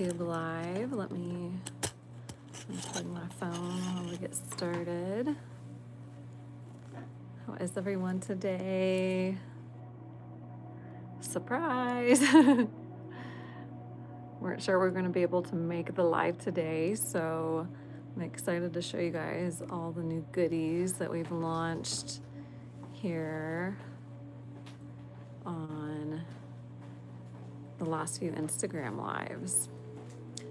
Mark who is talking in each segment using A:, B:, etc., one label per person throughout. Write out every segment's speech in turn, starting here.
A: YouTube live. Let me unplug my phone while we get started. How is everyone today? Surprise! Weren't sure we are going to be able to make the live today, so I'm excited to show you guys all the new goodies that we've launched here on the last few Instagram lives.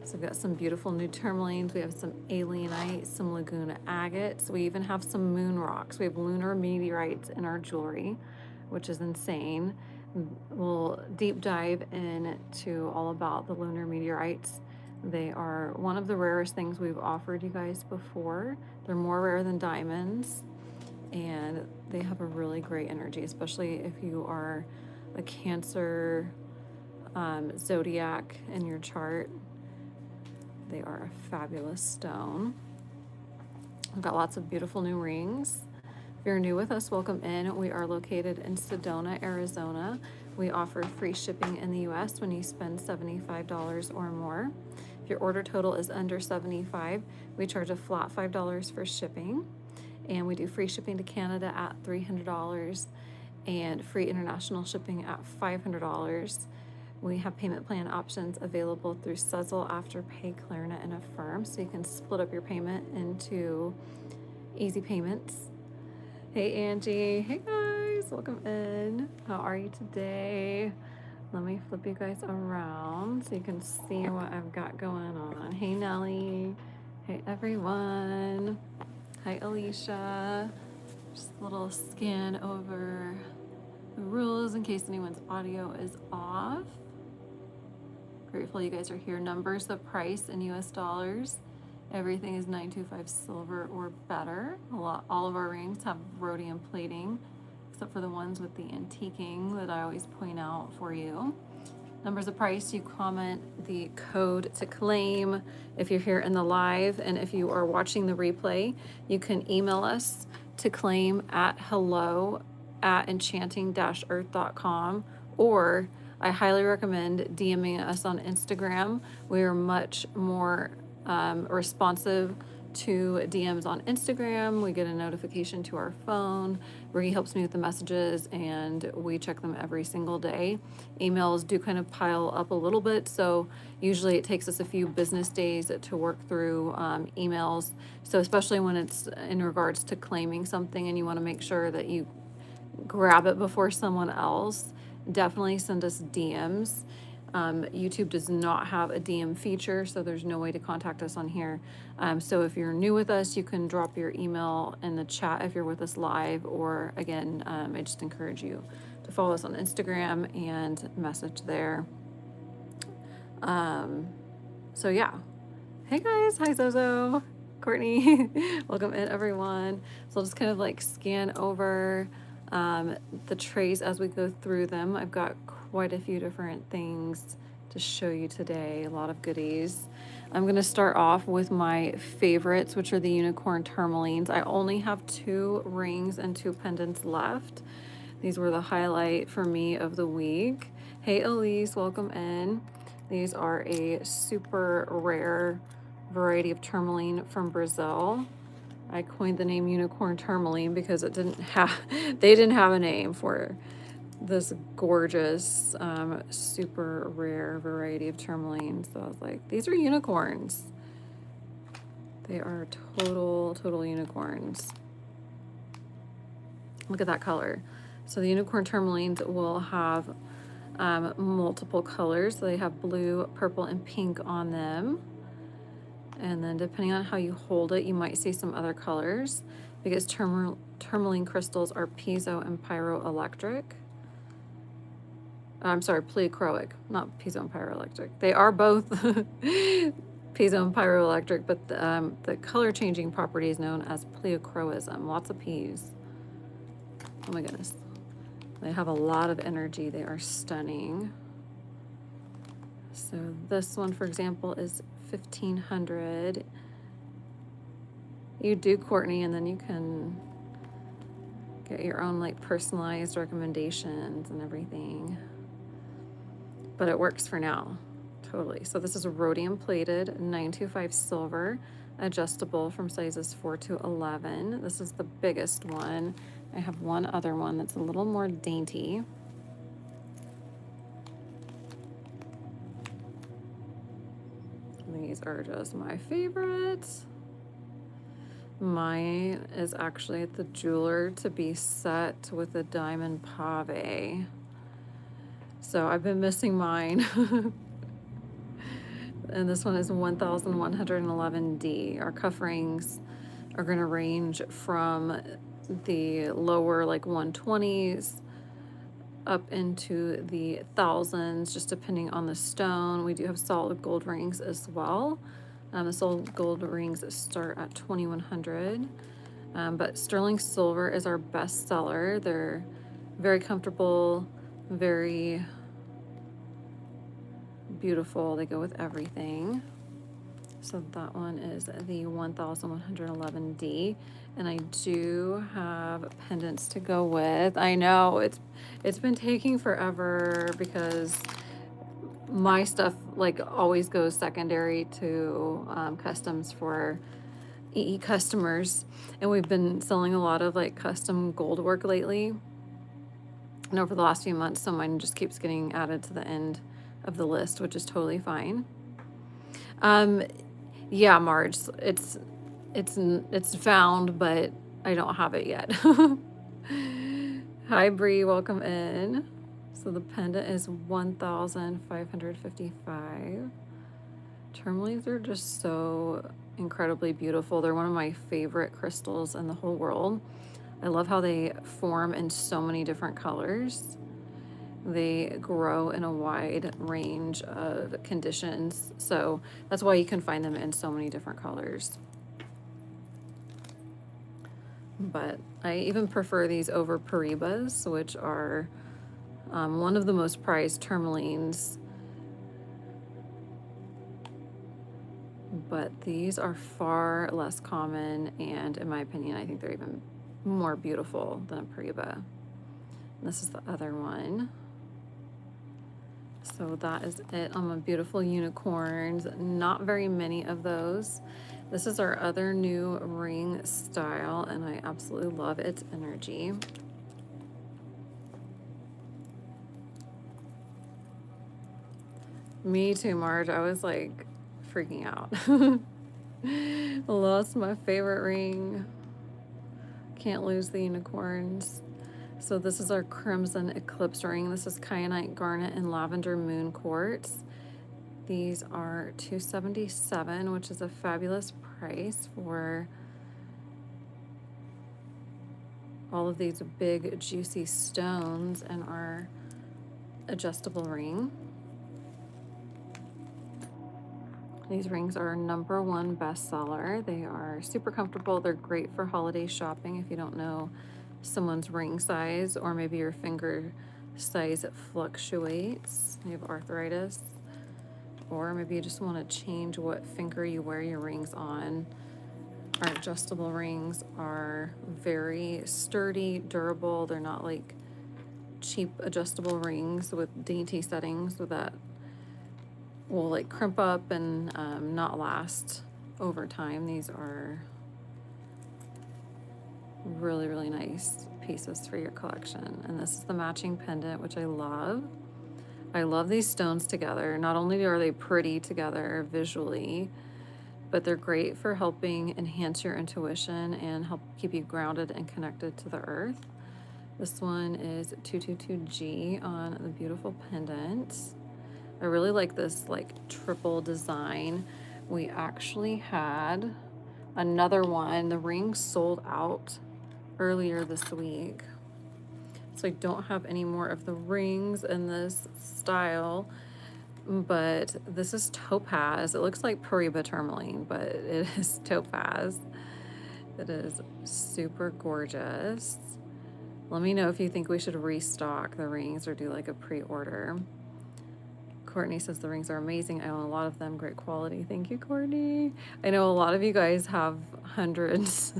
A: So we've got some beautiful new tourmalines. We have some alienite, some laguna agates. We even have some moon rocks. We have lunar meteorites in our jewelry, which is insane. We'll deep dive into all about the lunar meteorites. They are one of the rarest things we've offered you guys before. They're more rare than diamonds, and they have a really great energy, especially if you are a Cancer zodiac in your chart. They are a fabulous stone. We've got lots of beautiful new rings. If you're new with us, welcome in. We are located in Sedona, Arizona. We offer free shipping in the US when you spend $75 or more. If your order total is under $75, we charge a flat $5 for shipping. And we do free shipping to Canada at $300 and free international shipping at $500. We have payment plan options available through Sezzle, Afterpay, Klarna, and Affirm, so you can split up your payment into easy payments. Hey Angie, hey guys, welcome in. How are you today? Let me flip you guys around so you can see what I've got going on. Hey Nelly, hey everyone. Hi Alicia. Just a little scan over the rules in case anyone's audio is off. Grateful you guys are here. Numbers, the price in US dollars. Everything is 925 silver or better. All of our rings have rhodium plating, except for the ones with the antiquing that I always point out for you. Numbers of price, you comment the code to claim if you're here in the live, and if you are watching the replay, you can email us to claim at hello@enchanting-earth.com, or I highly recommend DMing us on Instagram. We are much more responsive to DMs on Instagram. We get a notification to our phone. Ricky helps me with the messages, and we check them every single day. Emails do kind of pile up a little bit, so usually it takes us a few business days to work through emails. So especially when it's in regards to claiming something and you want to make sure that you grab it before someone else, definitely send us DMs. YouTube does not have a DM feature, so there's no way to contact us on here. So if you're new with us, you can drop your email in the chat if you're with us live, or again, I just encourage you to follow us on Instagram and message there. So yeah. Hey guys, hi Zozo, Courtney, welcome in everyone. So I'll just kind of like scan over the trays as we go through them. I've got quite a few different things to show you today, a lot of goodies. I'm going to start off with my favorites, which are the unicorn tourmalines. I only have 2 rings and 2 pendants left. These were the highlight for me of the week. Hey Elise, welcome in. These are a super rare variety of tourmaline from Brazil. I coined the name unicorn tourmaline because they didn't have a name for this gorgeous, super rare variety of tourmaline. So I was like, these are unicorns. They are total unicorns. Look at that color. So the unicorn tourmalines will have multiple colors. So they have blue, purple, and pink on them. And then depending on how you hold it, you might see some other colors, because tourmaline crystals are piezo and pyroelectric. I'm sorry, pleochroic, not piezo and pyroelectric. They are both piezo and pyroelectric, but the color changing property is known as pleochroism. Lots of P's. Oh my goodness. They have a lot of energy. They are stunning. So this one, for example, is 1,500. You do, Courtney, and then you can get your own like personalized recommendations and everything. But it works for now. Totally. So this is a rhodium plated 925 silver, adjustable from sizes 4 to 11. This is the biggest one. I have one other one that's a little more dainty. These are just my favorites. Mine is actually at the jeweler to be set with a diamond pave. So I've been missing mine. And this one is 1111D. Our cuff rings are going to range from the lower like 120s up into the thousands, just depending on the stone. We do have solid gold rings as well. The solid gold rings start at 2100. But sterling silver is our best seller. They're very comfortable, very beautiful. They go with everything. So that one is the 1111D, and I do have pendants to go with. I know it's been taking forever because my stuff like always goes secondary to customs for EE customers, and we've been selling a lot of like custom gold work lately. And over the last few months, so mine just keeps getting added to the end of the list, which is totally fine. Yeah, Marge, it's found, but I don't have it yet. Hi, Bree, welcome in. So the pendant is 1,555. Tourmalines are just so incredibly beautiful. They're one of my favorite crystals in the whole world. I love how they form in so many different colors. They grow in a wide range of conditions, so that's why you can find them in so many different colors. But I even prefer these over Paribas, which are one of the most prized tourmalines. But these are far less common, and in my opinion, I think they're even more beautiful than a Pariba. This is the other one. So that is it on my beautiful unicorns. Not very many of those. This is our other new ring style, and I absolutely love its energy. Me too, Marge. I was like freaking out. Lost my favorite ring. Can't lose the unicorns. So this is our Crimson Eclipse ring. This is Kyanite, Garnet, and Lavender Moon Quartz. These are $277, which is a fabulous price for all of these big, juicy stones and our adjustable ring. These rings are #1 bestseller. They are super comfortable. They're great for holiday shopping if you don't know someone's ring size, or maybe your finger size fluctuates, you have arthritis, or maybe you just want to change what finger you wear your rings on. Our adjustable rings are very sturdy, durable. They're not like cheap adjustable rings with dainty settings so that will like crimp up and not last over time. These are really, really nice pieces for your collection. And this is the matching pendant, which I love. I love these stones together. Not only are they pretty together visually, but they're great for helping enhance your intuition and help keep you grounded and connected to the earth. This one is 222G on the beautiful pendant. I really like this like triple design. We actually had another one. The ring sold out earlier this week. So I don't have any more of the rings in this style, but this is topaz. It looks like Pariba tourmaline, but it is topaz. It is super gorgeous. Let me know if you think we should restock the rings or do like a pre-order. Courtney says the rings are amazing. I own a lot of them. Great quality. Thank you, Courtney. I know a lot of you guys have hundreds,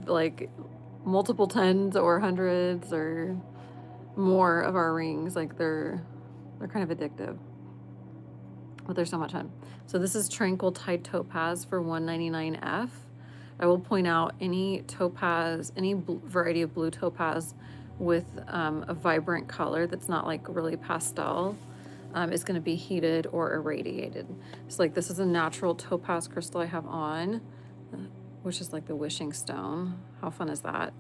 A: like multiple tens or hundreds or more of our rings. Like they're They're kind of addictive, but they're so much fun. So this is Tranquil Tide Topaz for $199F. I will point out any topaz, any variety of blue topaz with a vibrant color that's not like really pastel is going to be heated or irradiated. So like this is a natural topaz crystal I have on, which is like the wishing stone. How fun is that?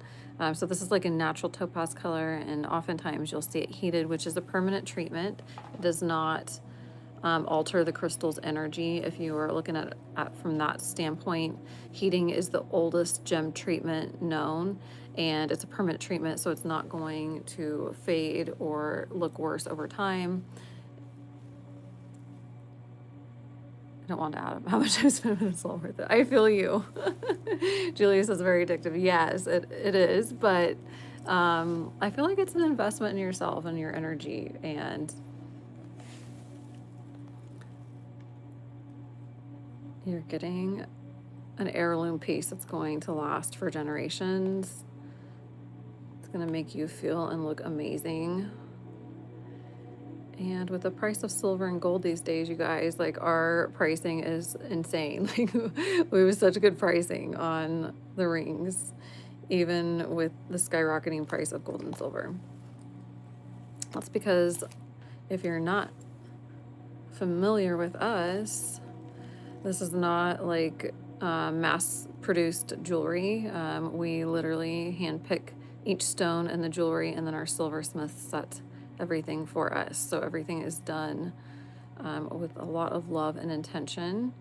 A: So this is like a natural topaz color, and oftentimes you'll see it heated, which is a permanent treatment. It does not alter the crystal's energy. If you are looking at from that standpoint, heating is the oldest gem treatment known, and it's a permanent treatment, so it's not going to fade or look worse over time. I don't want to add up how much I spent, but it's all worth it. I feel you. Julia says very addictive. Yes, it is, but I feel like it's an investment in yourself and your energy, and you're getting an heirloom piece that's going to last for generations. It's going to make you feel and look amazing. And with the price of silver and gold these days, you guys, like our pricing is insane. Like we have such good pricing on the rings, even with the skyrocketing price of gold and silver. That's because if you're not familiar with us, this is not like mass-produced jewelry. We literally handpick each stone and the jewelry, and then our silversmiths set everything for us. So everything is done with a lot of love and intention,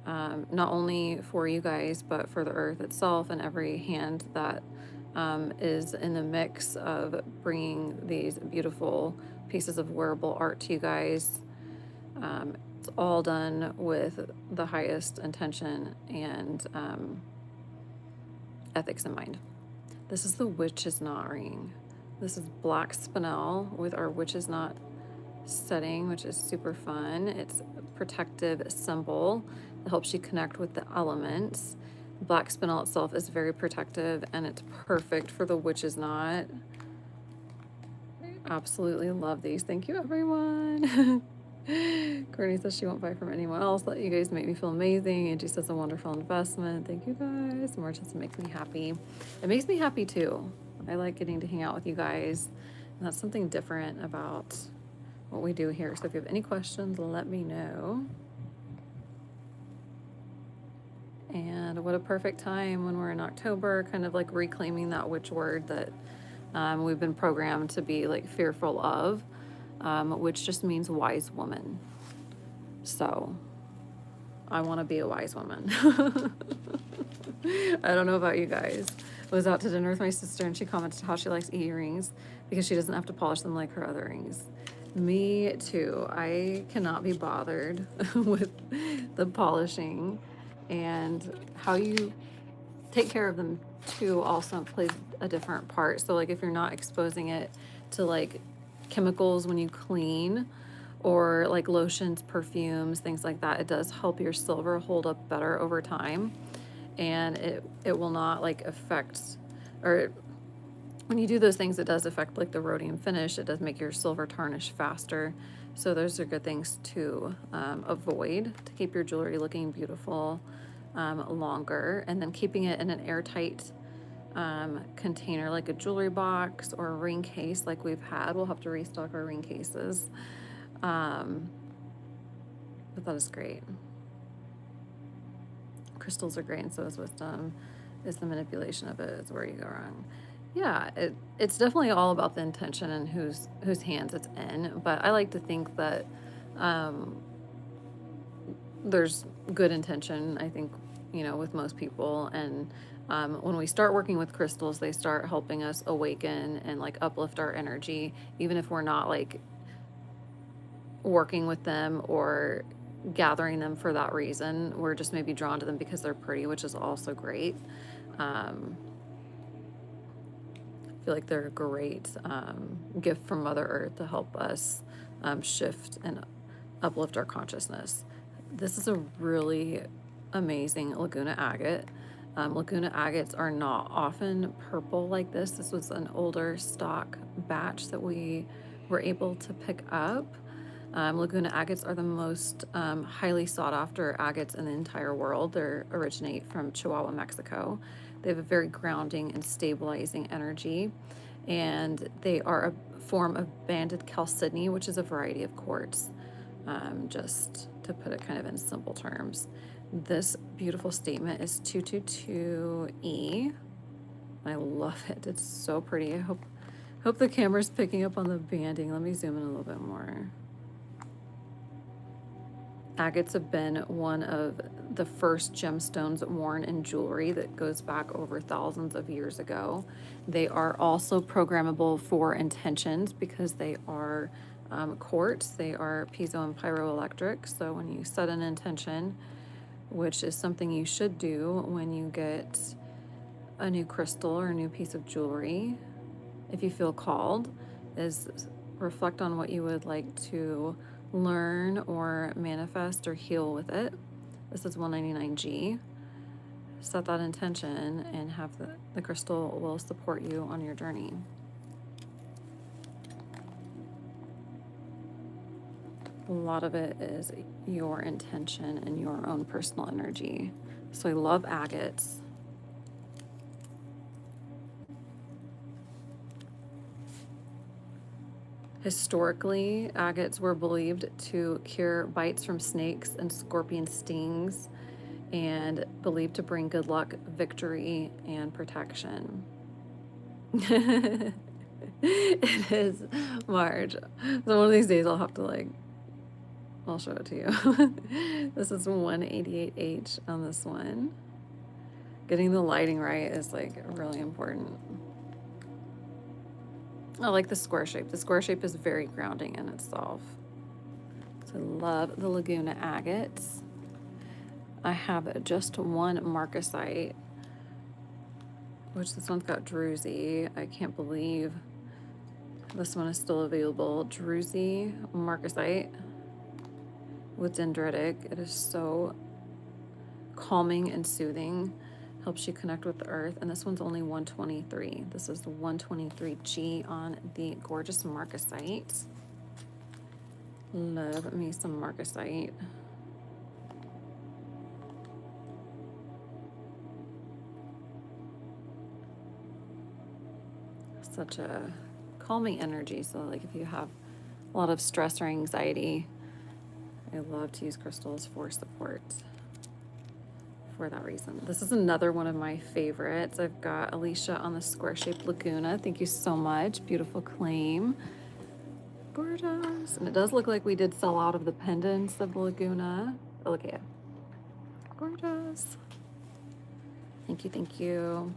A: not only for you guys, but for the earth itself and every hand that is in the mix of bringing these beautiful pieces of wearable art to you guys. It's all done with the highest intention and ethics in mind. This is the Witch's Knot ring. This is black spinel with our Witch's Knot setting, which is super fun. It's a protective symbol that helps you connect with the elements. Black spinel itself is very protective, and it's perfect for the Witch's Knot. Absolutely love these. Thank you, everyone. Courtney says she won't buy from anyone else. Let you guys make me feel amazing. Angie says a wonderful investment. Thank you guys. Merchants makes me happy. It makes me happy too. I like getting to hang out with you guys. And that's something different about what we do here. So if you have any questions, let me know. And what a perfect time when we're in October, kind of like reclaiming that witch word that we've been programmed to be like fearful of. Which just means wise woman. So I want to be a wise woman. I don't know about you guys. I was out to dinner with my sister, and she commented how she likes earrings because she doesn't have to polish them like her other rings. Me too. I cannot be bothered with the polishing, and how you take care of them too also plays a different part. So like if you're not exposing it to like chemicals when you clean, or like lotions, perfumes, things like that, it does help your silver hold up better over time, and it will not like affect, or when you do those things, it does affect like the rhodium finish. It does make your silver tarnish faster. So those are good things to avoid to keep your jewelry looking beautiful longer, and then keeping it in an airtight container like a jewelry box or a ring case like we've had. We'll have to restock our ring cases. But that is great. Crystals are great, and so is wisdom. Is the manipulation of it is where you go wrong. Yeah, it's definitely all about the intention and whose hands it's in. But I like to think that there's good intention, I think, with most people. And when we start working with crystals, they start helping us awaken and like uplift our energy, even if we're not like working with them or gathering them for that reason. We're just maybe drawn to them because they're pretty, which is also great. I feel like they're a great gift from Mother Earth to help us shift and uplift our consciousness. This is a really amazing Laguna agate. Laguna agates are not often purple like this. This was an older stock batch that we were able to pick up. Laguna agates are the most highly sought after agates in the entire world. They originate from Chihuahua, Mexico. They have a very grounding and stabilizing energy, and they are a form of banded chalcedony, which is a variety of quartz, just to put it kind of in simple terms. This beautiful statement is 222E. I love it. It's so pretty. I hope the camera's picking up on the banding. Let me zoom in a little bit more. Agates have been one of the first gemstones worn in jewelry that goes back over thousands of years ago. They are also programmable for intentions because they are quartz. They are piezo and pyroelectric. So when you set an intention, which is something you should do when you get a new crystal or a new piece of jewelry, if you feel called, is reflect on what you would like to learn or manifest or heal with it. This is 199G. Set that intention and have the crystal will support you on your journey. A lot of it is your intention and your own personal energy. So I love agates. Historically, agates were believed to cure bites from snakes and scorpion stings, and believed to bring good luck, victory, and protection. It is March. So one of these days I'll have to I'll show it to you. This is 188H on this one. Getting the lighting right is really important. I like the square shape. The square shape is very grounding in itself. So I love the Laguna agates. I have just one marcasite, which this one's got druzy. I can't believe this one is still available. Druzy marcasite with dendritic. It is so calming and soothing. Helps you connect with the earth. And this one's only 123. This is the 123G on the gorgeous marcasite. Love me some marcasite. Such a calming energy. So if you have a lot of stress or anxiety, I love to use crystals for support for that reason. This is another one of my favorites. I've got Alicia on the square shaped Laguna. Thank you so much. Beautiful claim. Gorgeous. And it does look like we did sell out of the pendants of the Laguna. Oh, look at it. Gorgeous. Thank you, thank you.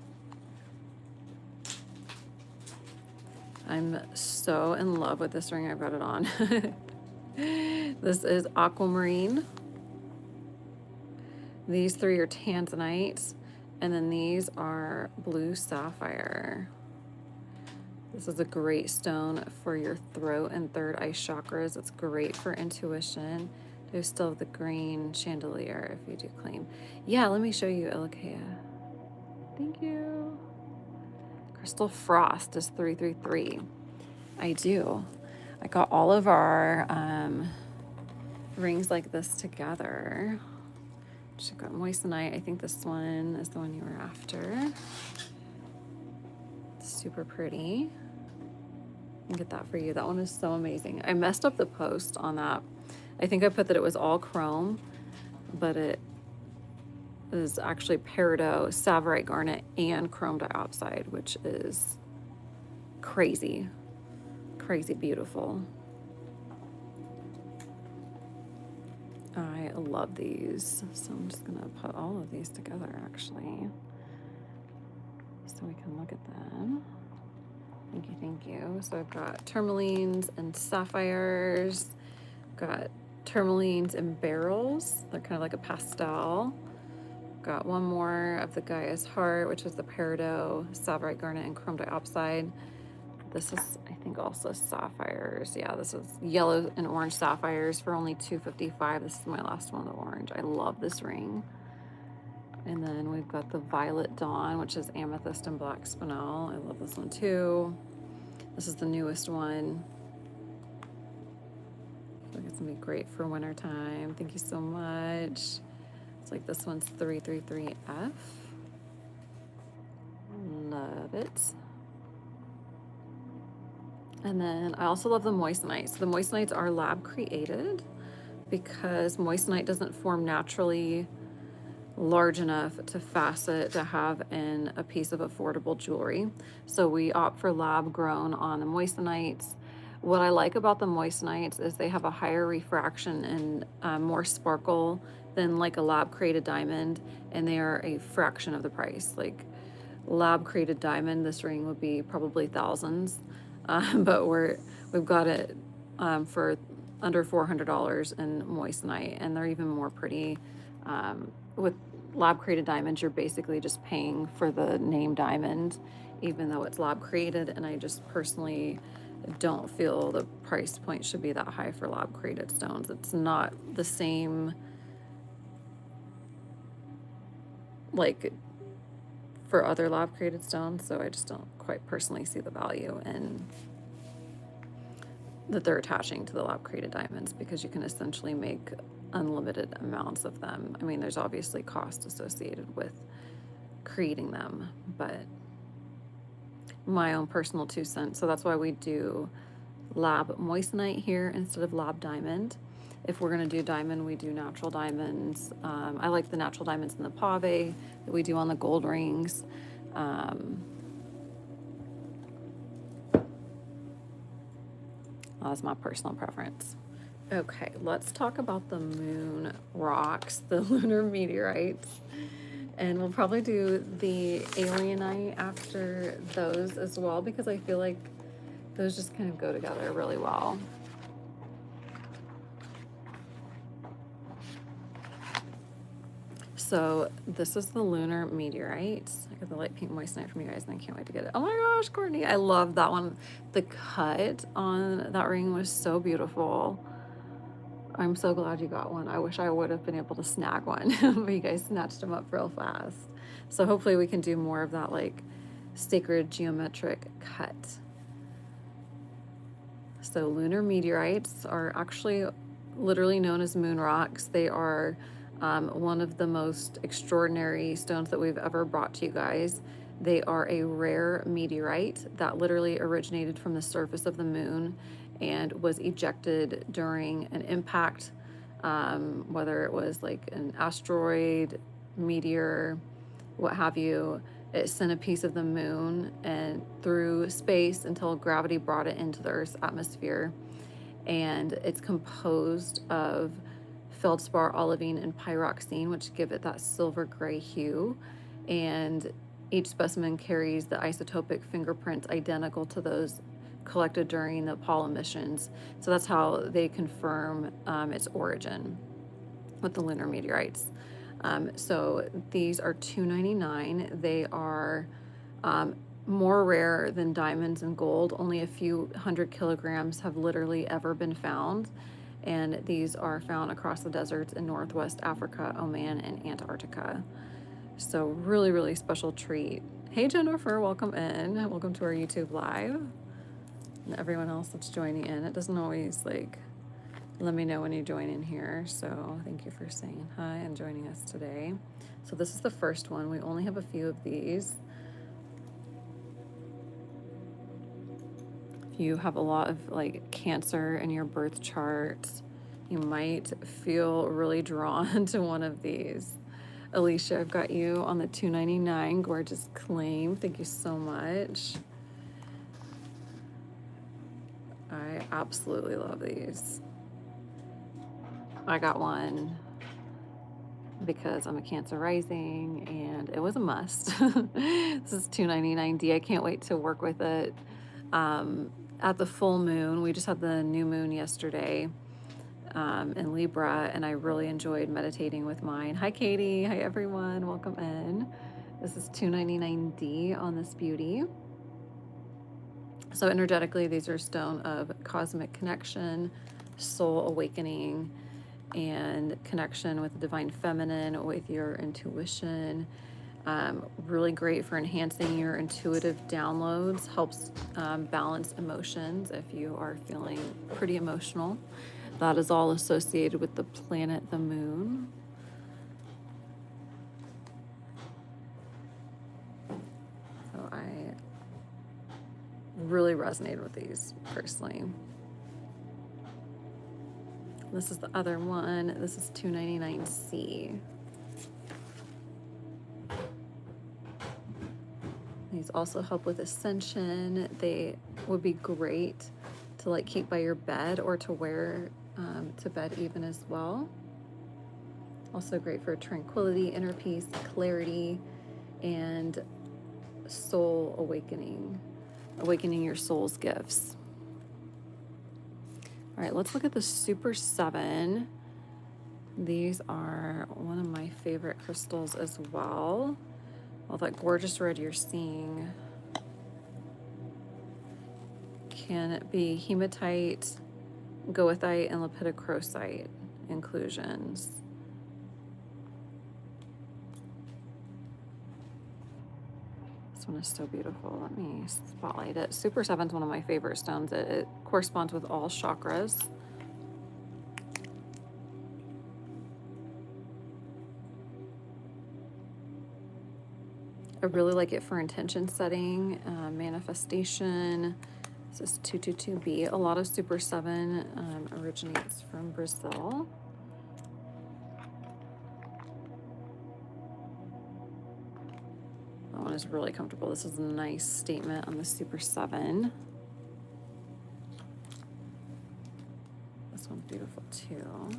A: I'm so in love with this ring. I've got it on. This is aquamarine. These three are tanzanite, and then these are blue sapphire. This is a great stone for your throat and third eye chakras. It's great for intuition. Do still have the green chandelier if you do claim. Yeah, let me show you, Ilakea. Thank you. Crystal Frost is 333. I do. I got all of our rings like this together. She's got moissanite. I think this one is the one you were after. Super pretty. I'll get that for you. That one is so amazing. I messed up the post on that. I think I put that it was all chrome, but it is actually peridot, savarite garnet, and chrome diopside, which is crazy, crazy beautiful. I love these, so I'm just gonna put all of these together actually, so we can look at them. Thank you, thank you. So I've got tourmalines and sapphires, got tourmalines and beryls. They're kind of like a pastel. Got one more of the Gaia's Heart, which is the peridot, savarite garnet, and chrome diopside. This is, I think, also sapphires. Yeah, this is yellow and orange sapphires for only $255. This is my last one, the orange. I love this ring. And then we've got the Violet Dawn, which is amethyst and black spinel. I love this one too. This is the newest one. feel like it's gonna be great for winter time. Thank you so much. It's like this one's 333F. Love it. And then I also love the moissanites. The moissanites are lab created because moissanite doesn't form naturally large enough to facet to have in a piece of affordable jewelry. So we opt for lab grown on the moissanites. What I like about the moissanites is they have a higher refraction and more sparkle than like a lab created diamond, and they are a fraction of the price. Like lab created diamond, this ring would be probably thousands, but we've got it for under $400 in moissanite, and they're even more pretty. With lab created diamonds, you're basically just paying for the name diamond, even though it's lab created, and I just personally don't feel the price point should be that high for lab created stones. It's not the same like for other lab created stones, so I just don't quite personally see the value in that they're attaching to the lab created diamonds, because you can essentially make unlimited amounts of them. I mean, there's obviously cost associated with creating them, but my own personal 2 cents. So that's why we do lab moissanite here instead of lab diamond. If we're gonna do diamond, we do natural diamonds. I like the natural diamonds in the pave that we do on the gold rings. That's my personal preference. Okay, let's talk about the moon rocks, the lunar meteorites. And we'll probably do the alienite after those as well, because I feel like those just kind of go together really well. So this is the lunar meteorite. I got the light pink moissanite from you guys, and I can't wait to get it. Oh my gosh, Courtney, I love that one. The cut on that ring was so beautiful. I'm so glad you got one. I wish I would have been able to snag one, but you guys snatched them up real fast. So hopefully we can do more of that like sacred geometric cut. So lunar meteorites are actually literally known as moon rocks. They are one of the most extraordinary stones that we've ever brought to you guys. They are a rare meteorite that literally originated from the surface of the moon and was ejected during an impact, whether it was like an asteroid, meteor, what have you. It sent a piece of the moon and through space until gravity brought it into the Earth's atmosphere. And it's composed of feldspar, olivine, and pyroxene, which give it that silver gray hue. And each specimen carries the isotopic fingerprints identical to those collected during the Apollo missions. So that's how they confirm its origin with the lunar meteorites. So these are $2.99. They are more rare than diamonds and gold. Only a few hundred kilograms have literally ever been found. And these are found across the deserts in Northwest Africa, Oman, and Antarctica. So really, really special treat. Hey Jennifer, welcome in. Welcome to our YouTube live. And everyone else that's joining in. It doesn't always like let me know when you join in here. So thank you for saying hi and joining us today. So this is the first one. We only have a few of these. You have a lot of like Cancer in your birth chart, you might feel really drawn to one of these. Alicia, I've got you on the $2.99 gorgeous claim. Thank you so much. I absolutely love these. I got one because I'm a Cancer rising and it was a must. This is $2.99D. I can't wait to work with it. At the full moon, we just had the new moon yesterday in Libra, and I really enjoyed meditating with mine. Hi Katie, hi everyone, welcome in. This is $2.99D on this beauty. So energetically, these are stone of cosmic connection, soul awakening, and connection with the divine feminine, with your intuition. Really great for enhancing your intuitive downloads, helps balance emotions if you are feeling pretty emotional. That is all associated with the planet, the moon. So I really resonated with these personally. This is the other one. This is 299C. These also help with ascension. They would be great to like keep by your bed or to wear to bed even as well. Also great for tranquility, inner peace, clarity, and soul awakening, awakening your soul's gifts. All right, let's look at the Super 7. These are one of my favorite crystals as well. All that gorgeous red you're seeing can be hematite, goethite, and lepidocrosite inclusions. This one is so beautiful. Let me spotlight it. Super 7 is one of my favorite stones. It corresponds with all chakras. I really like it for intention setting, manifestation. This is 222B. A lot of Super 7 originates from Brazil. That one is really comfortable. This is a nice statement on the Super 7. This one's beautiful too. Oh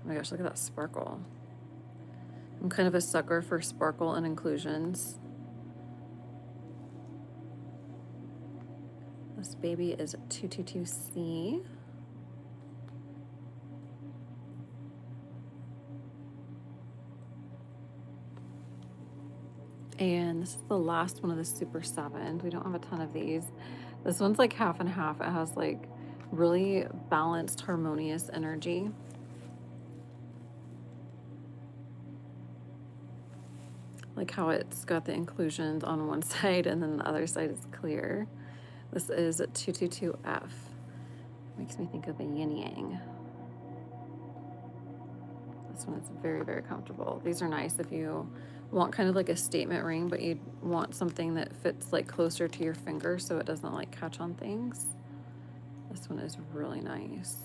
A: my gosh, look at that sparkle. I'm kind of a sucker for sparkle and inclusions. This baby is 222C. And this is the last one of the Super 7. We don't have a ton of these. This one's like half and half. It has like really balanced, harmonious energy. Like how it's got the inclusions on one side and then the other side is clear. This is 222F. Makes me think of a yin yang. This one is very, very comfortable. These are nice if you want kind of like a statement ring, but you want something that fits like closer to your finger so it doesn't like catch on things. This one is really nice.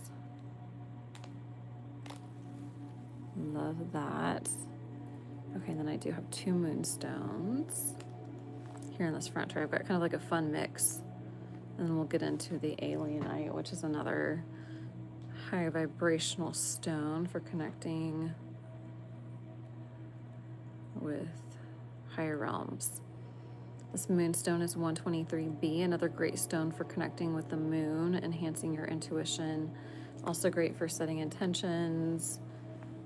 A: Love that. Okay, then I do have 2 moonstones here in this front tray. I've got kind of like a fun mix. And then we'll get into the alienite, which is another high vibrational stone for connecting with higher realms. This moonstone is 123B, another great stone for connecting with the moon, enhancing your intuition. Also great for setting intentions,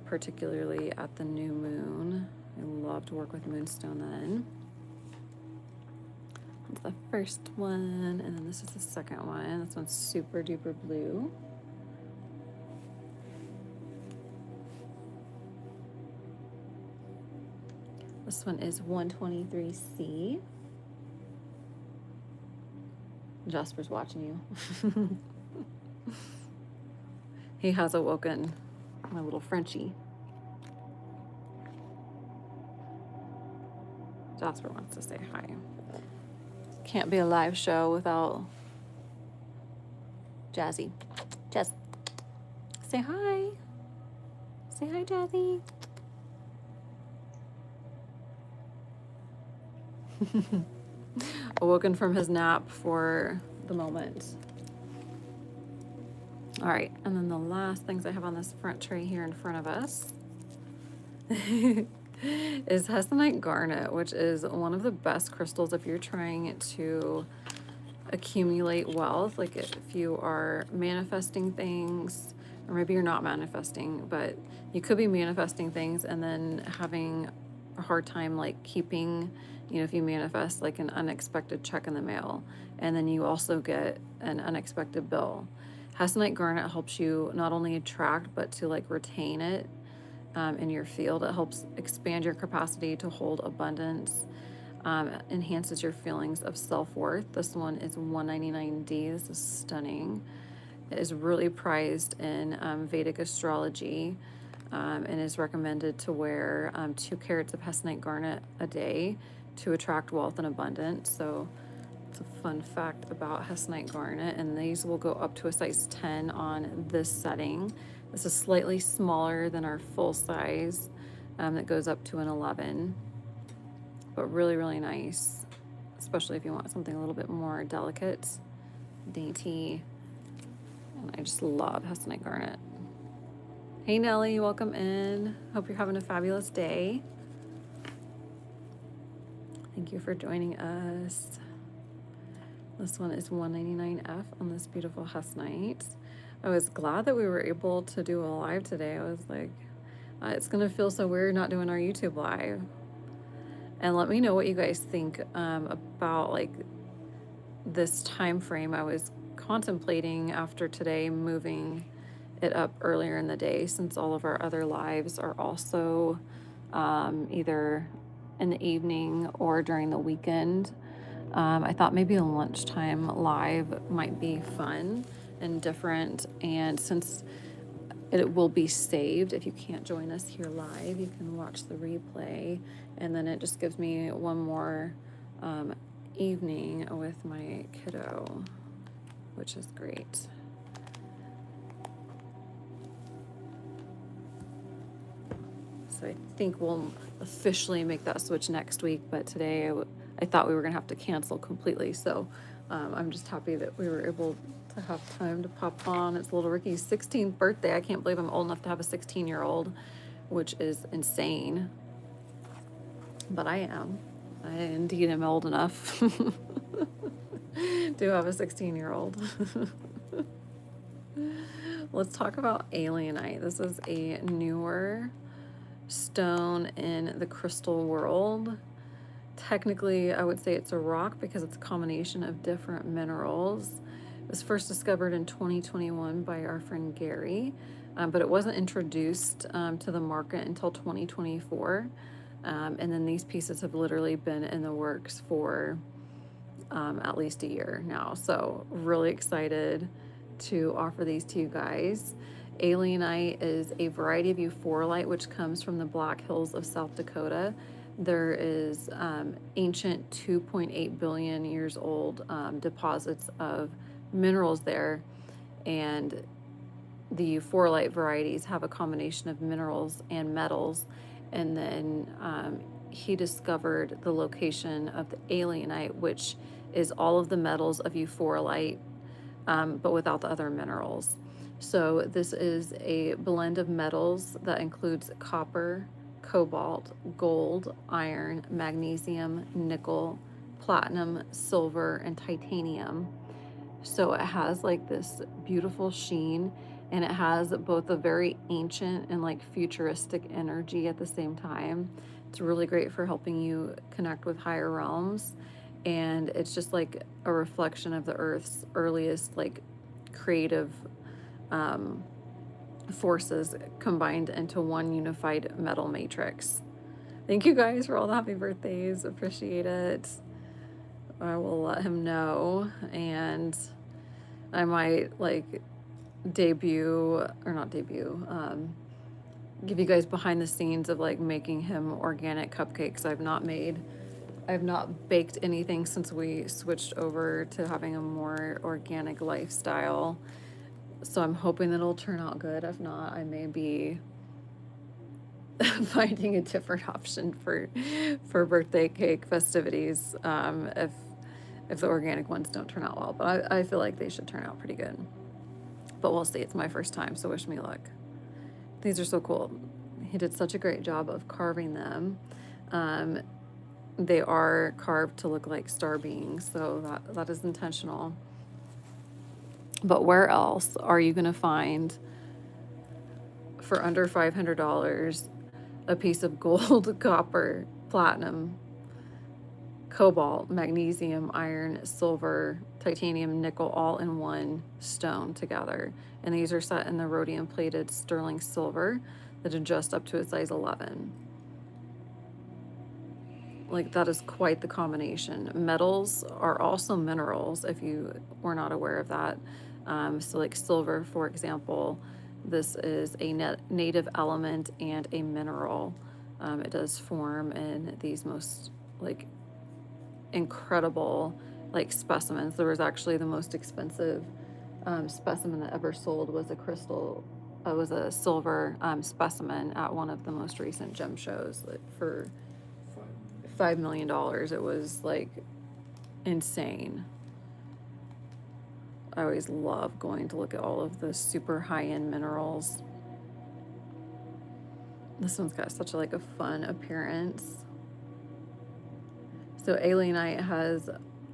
A: particularly at the new moon. I love to work with moonstone then. That's the first one, and then this is the second one. This one's super duper blue. This one is 123C. Jasper's watching you. He has awoken, my little Frenchie. Jasper wants to say hi. Can't be a live show without Jazzy. Jazz, say hi. Say hi, Jazzy. Awoken from his nap for the moment. All right, and then the last things I have on this front tray here in front of us is hessonite garnet, which is one of the best crystals if you're trying to accumulate wealth. Like if you are manifesting things, or maybe you're not manifesting, but you could be manifesting things and then having a hard time like keeping, you know, if you manifest like an unexpected check in the mail and then you also get an unexpected bill. Hessonite garnet helps you not only attract, but to like retain it in your field. It helps expand your capacity to hold abundance. enhances your feelings of self-worth. This one is $199D. This is stunning. It is really prized in Vedic astrology, and is recommended to wear 2 carats of hessonite garnet a day to attract wealth and abundance. So it's a fun fact about hessonite garnet, and these will go up to a size 10 on this setting. This is slightly smaller than our full size that goes up to an 11, but really, really nice, especially if you want something a little bit more delicate, dainty. And I just love hessonite garnet. Hey Nellie, welcome in. Hope you're having a fabulous day. Thank you for joining us. This one is 199F on this beautiful hessonite. I was glad that we were able to do a live today. I was like, it's gonna feel so weird not doing our YouTube live. And let me know what you guys think about like this time frame. I was contemplating after today moving it up earlier in the day, since all of our other lives are also either in the evening or during the weekend. I thought maybe a lunchtime live might be fun and different, and since it will be saved, if you can't join us here live, you can watch the replay, and then it just gives me one more evening with my kiddo, which is great. So I think we'll officially make that switch next week, but today I thought we were gonna have to cancel completely. So I'm just happy that we were able to have time to pop on. It's little Ricky's 16th birthday. I can't believe I'm old enough to have a 16-year-old, which is insane. But I am. I indeed am old enough to have a 16-year-old. Let's talk about alienite. This is a newer stone in the crystal world. Technically, I would say it's a rock because it's a combination of different minerals. It was first discovered in 2021 by our friend Gary, but it wasn't introduced to the market until 2024. And then these pieces have literally been in the works for at least a year now. So really excited to offer these to you guys. Alienite is a variety of euphorite which comes from the Black Hills of South Dakota. There is ancient 2.8 billion years old deposits of minerals there, and the euphorite varieties have a combination of minerals and metals. And then he discovered the location of the alienite, which is all of the metals of euphorite, but without the other minerals. So this is a blend of metals that includes copper, cobalt, gold, iron, magnesium, nickel, platinum, silver, and titanium. So it has like this beautiful sheen, and it has both a very ancient and like futuristic energy at the same time. It's really great for helping you connect with higher realms, and it's just like a reflection of the earth's earliest like creative forces combined into one unified metal matrix. Thank you guys for all the happy birthdays. Appreciate it. I will let him know, and I might like debut, or not debut, give you guys behind the scenes of like making him organic cupcakes. I've not baked anything since we switched over to having a more organic lifestyle. So I'm hoping that it'll turn out good. If not, I may be finding a different option for birthday cake festivities if the organic ones don't turn out well. But I feel like they should turn out pretty good. But we'll see. It's my first time, so wish me luck. These are so cool. He did such a great job of carving them. They are carved to look like star beings, so that is intentional. But where else are you going to find, for under $500, a piece of gold, copper, platinum, cobalt, magnesium, iron, silver, titanium, nickel, all in one stone together? And these are set in the rhodium-plated sterling silver that adjust up to a size 11. Like that is quite the combination. Metals are also minerals, if you were not aware of that. So like silver, for example, this is a native element and a mineral. It does form in these most like incredible like specimens. There was actually the most expensive specimen that ever sold was a crystal. It was a silver specimen at one of the most recent gem shows for $5 million. It was like insane. I always love going to look at all of the super high-end minerals. This one's got such like a fun appearance. So alienite has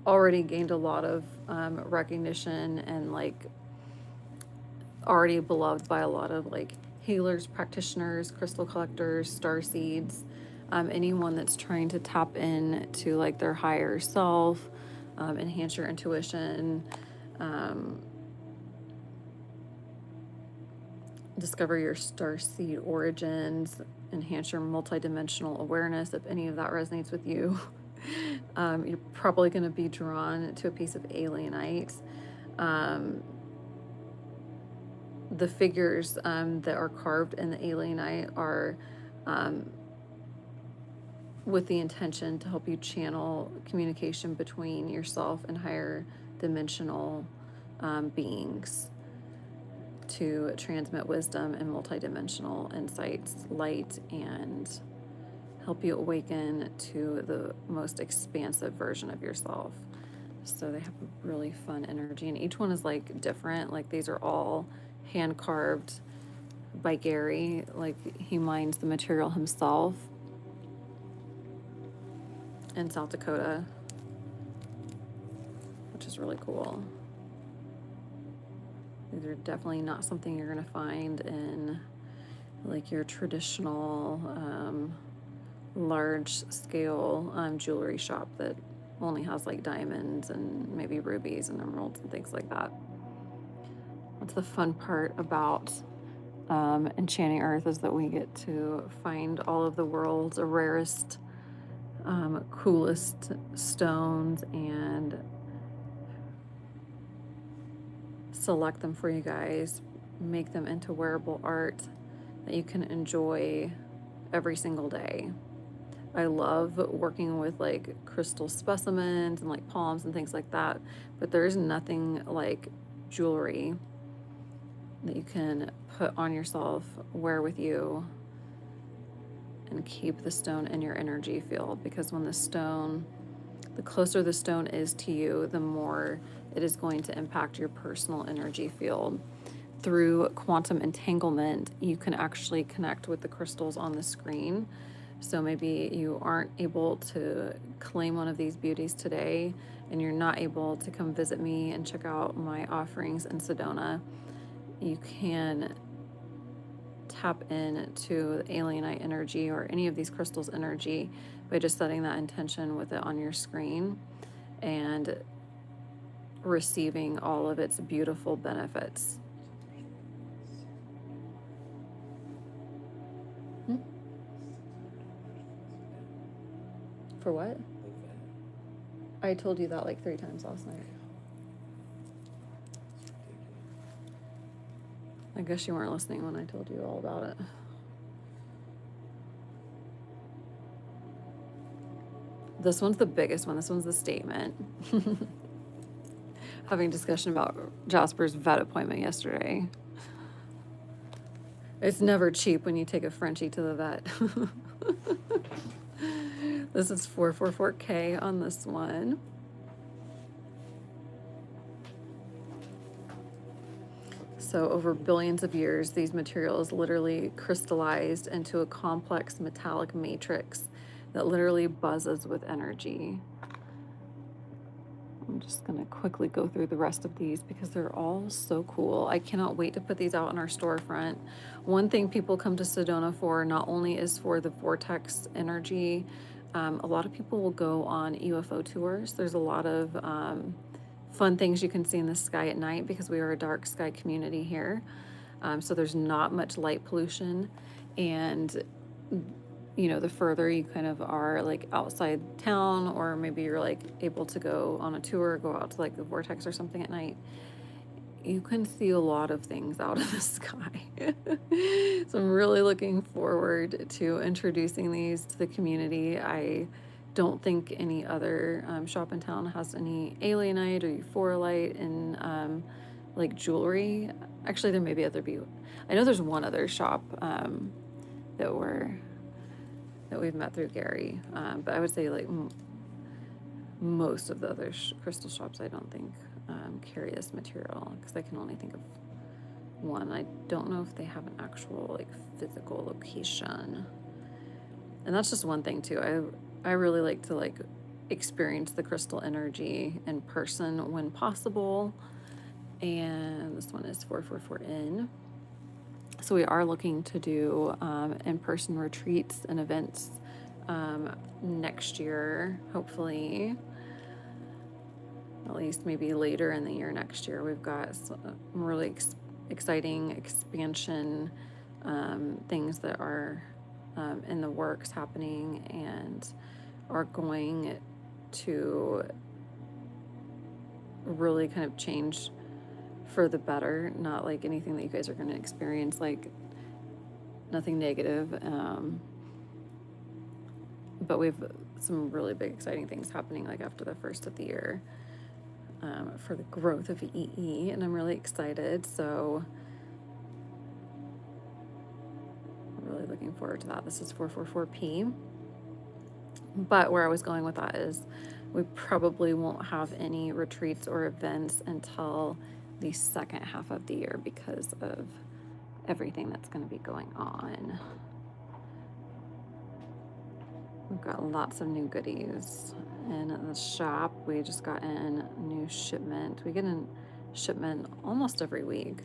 A: already gained a lot of recognition and like already beloved by a lot of like healers, practitioners, crystal collectors, star seeds, anyone that's trying to tap into like their higher self, enhance your intuition, discover your star seed origins, enhance your multidimensional awareness. If any of that resonates with you, you're probably going to be drawn to a piece of alienite. The figures that are carved in the alienite are with the intention to help you channel communication between yourself and higher dimensional beings, to transmit wisdom and multidimensional insights, light, and help you awaken to the most expansive version of yourself. So they have a really fun energy, and each one is like different. Like these are all hand carved by Gary. Like he mines the material himself in South Dakota, which is really cool. These are definitely not something you're gonna find in like your traditional large scale jewelry shop that only has like diamonds and maybe rubies and emeralds and things like that. What's the fun part about Enchanting Earth is that we get to find all of the world's rarest, coolest stones and select them for you guys, make them into wearable art that you can enjoy every single day. I love working with like crystal specimens and like palms and things like that, but there's nothing like jewelry that you can put on yourself, wear with you, and keep the stone in your energy field. Because when the closer the stone is to you, the more it is going to impact your personal energy field. Through quantum entanglement, you can actually connect with the crystals on the screen. So maybe you aren't able to claim one of these beauties today, and you're not able to come visit me and check out my offerings in Sedona. You can tap into the alienite energy or any of these crystals' energy by just setting that intention with it on your screen and receiving all of its beautiful benefits. For what? I told you that like 3 times last night. I guess you weren't listening when I told you all about it. This one's the biggest one. This one's the statement. Having a discussion about Jasper's vet appointment yesterday. It's never cheap when you take a Frenchie to the vet. This is 444K on this one. So over billions of years, these materials literally crystallized into a complex metallic matrix that literally buzzes with energy. I'm just gonna quickly go through the rest of these because they're all so cool. I cannot wait to put these out on our storefront. One thing people come to Sedona for not only is for the vortex energy, a lot of people will go on UFO tours. There's a lot of fun things you can see in the sky at night because we are a dark sky community here. So there's not much light pollution, and you know, the further you kind of are like outside town, or maybe you're like able to go on a tour, go out to like the vortex or something at night, you can see a lot of things out of the sky. So I'm really looking forward to introducing these to the community. I don't think any other shop in town has any alienite or euphorolite in like jewelry. Actually, there may be I know there's one other shop that we've met through Gary, but I would say like most of the other crystal shops I don't think carry this material, because I can only think of one. I don't know if they have an actual like physical location. And that's just one thing too. I really like to like experience the crystal energy in person when possible. And this one is 444N. So we are looking to do in-person retreats and events next year, hopefully. At least maybe later in the year next year. We've got some really exciting expansion things that are in the works happening, and are going to really kind of change for the better. Not like anything that you guys are going to experience, like nothing negative. But we've some really big exciting things happening like after the first of the year. For the growth of EE, and I'm really excited. So really looking forward to that. This is 444P. But where I was going with that is we probably won't have any retreats or events until the second half of the year because of everything that's going to be going on. We've got lots of new goodies in the shop. We just got in a new shipment. We get in shipment almost every week,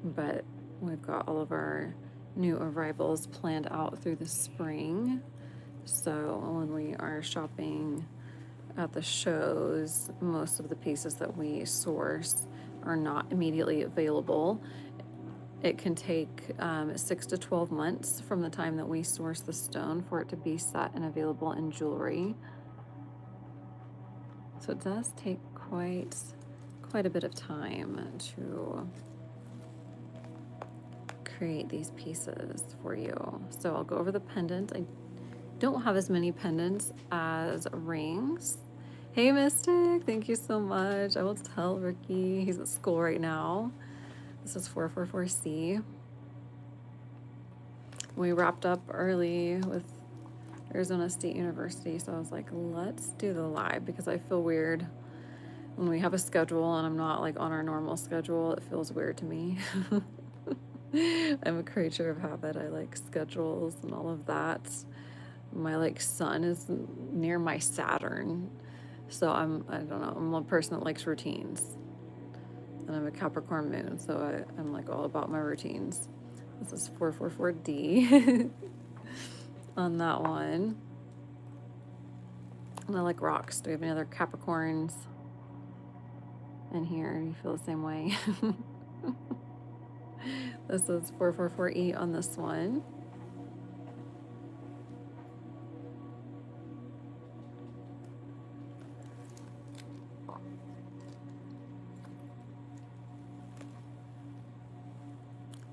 A: but we've got all of our new arrivals planned out through the spring. So when we are shopping at the shows, most of the pieces that we source are not immediately available. It can take 6 to 12 months from the time that we source the stone for it to be set and available in jewelry. So it does take quite a bit of time to create these pieces for you. So I'll go over the pendant. I don't have as many pendants as rings. Hey Mystic, thank you so much. I will tell Ricky, he's at school right now. This is 444C. We wrapped up early with Arizona State University, so I was like, let's do the live, because I feel weird when we have a schedule and I'm not like on our normal schedule. It feels weird to me. I'm a creature of habit. I like schedules and all of that. My like sun is near my Saturn, so I don't know, I'm a person that likes routines. And I'm a Capricorn moon, so I'm like all about my routines. This is 444D on that one. And I like rocks. Do we have any other Capricorns in here? Do you feel the same way? This is 444E on this one.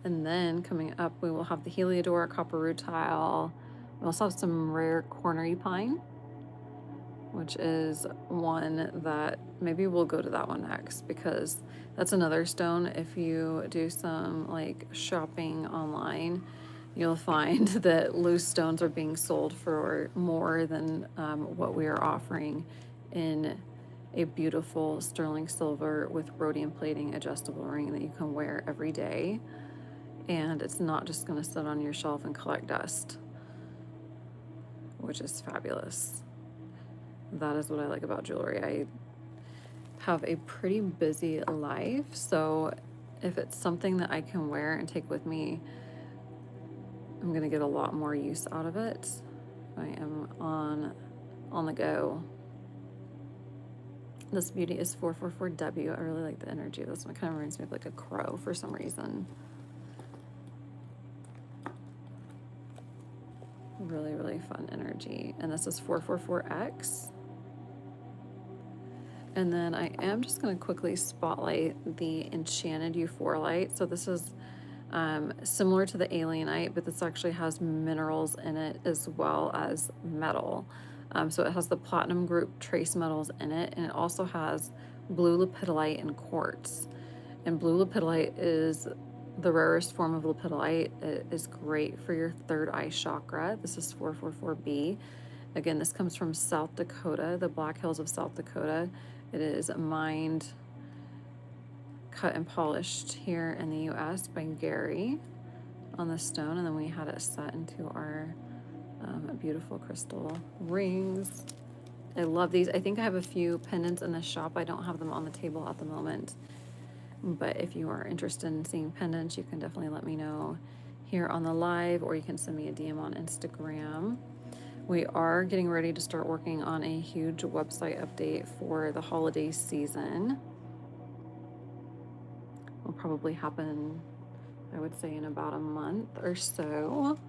A: And then coming up, we will have the Heliodor copper rutile. We also have some rare cornery pine, which is one that maybe we'll go to that one next, because that's another stone. If you do some like shopping online, you'll find that loose stones are being sold for more than what we are offering in a beautiful sterling silver with rhodium plating adjustable ring that you can wear every day. And it's not just going to sit on your shelf and collect dust, which is fabulous. That is what I like about jewelry. I have a pretty busy life, so if it's something that I can wear and take with me, I'm going to get a lot more use out of it. I am on the go. This beauty is 444W. I really like the energy of this one. It kind of reminds me of like a crow for some reason. Really, really fun energy. And this is 444X. And then I am just going to quickly spotlight the Enchanted Euphorite. So this is similar to the Alienite, but this actually has minerals in it as well as metal. So it has the platinum group trace metals in it, and it also has blue lepidolite and quartz. And blue lepidolite is the rarest form of lepidolite. It is great for your third eye chakra. This is 444B. Again, this comes from South Dakota, the Black Hills of South Dakota. It is mined, cut and polished here in the US by Gary on the stone, and then we had it set into our beautiful crystal rings. I love these. I think I have a few pendants in the shop. I don't have them on the table at the moment, but if you are interested in seeing pendants, you can definitely let me know here on the live, or you can send me a DM on Instagram. We are getting ready to start working on a huge website update for the holiday season. Will probably happen, I would say, in about a month or so.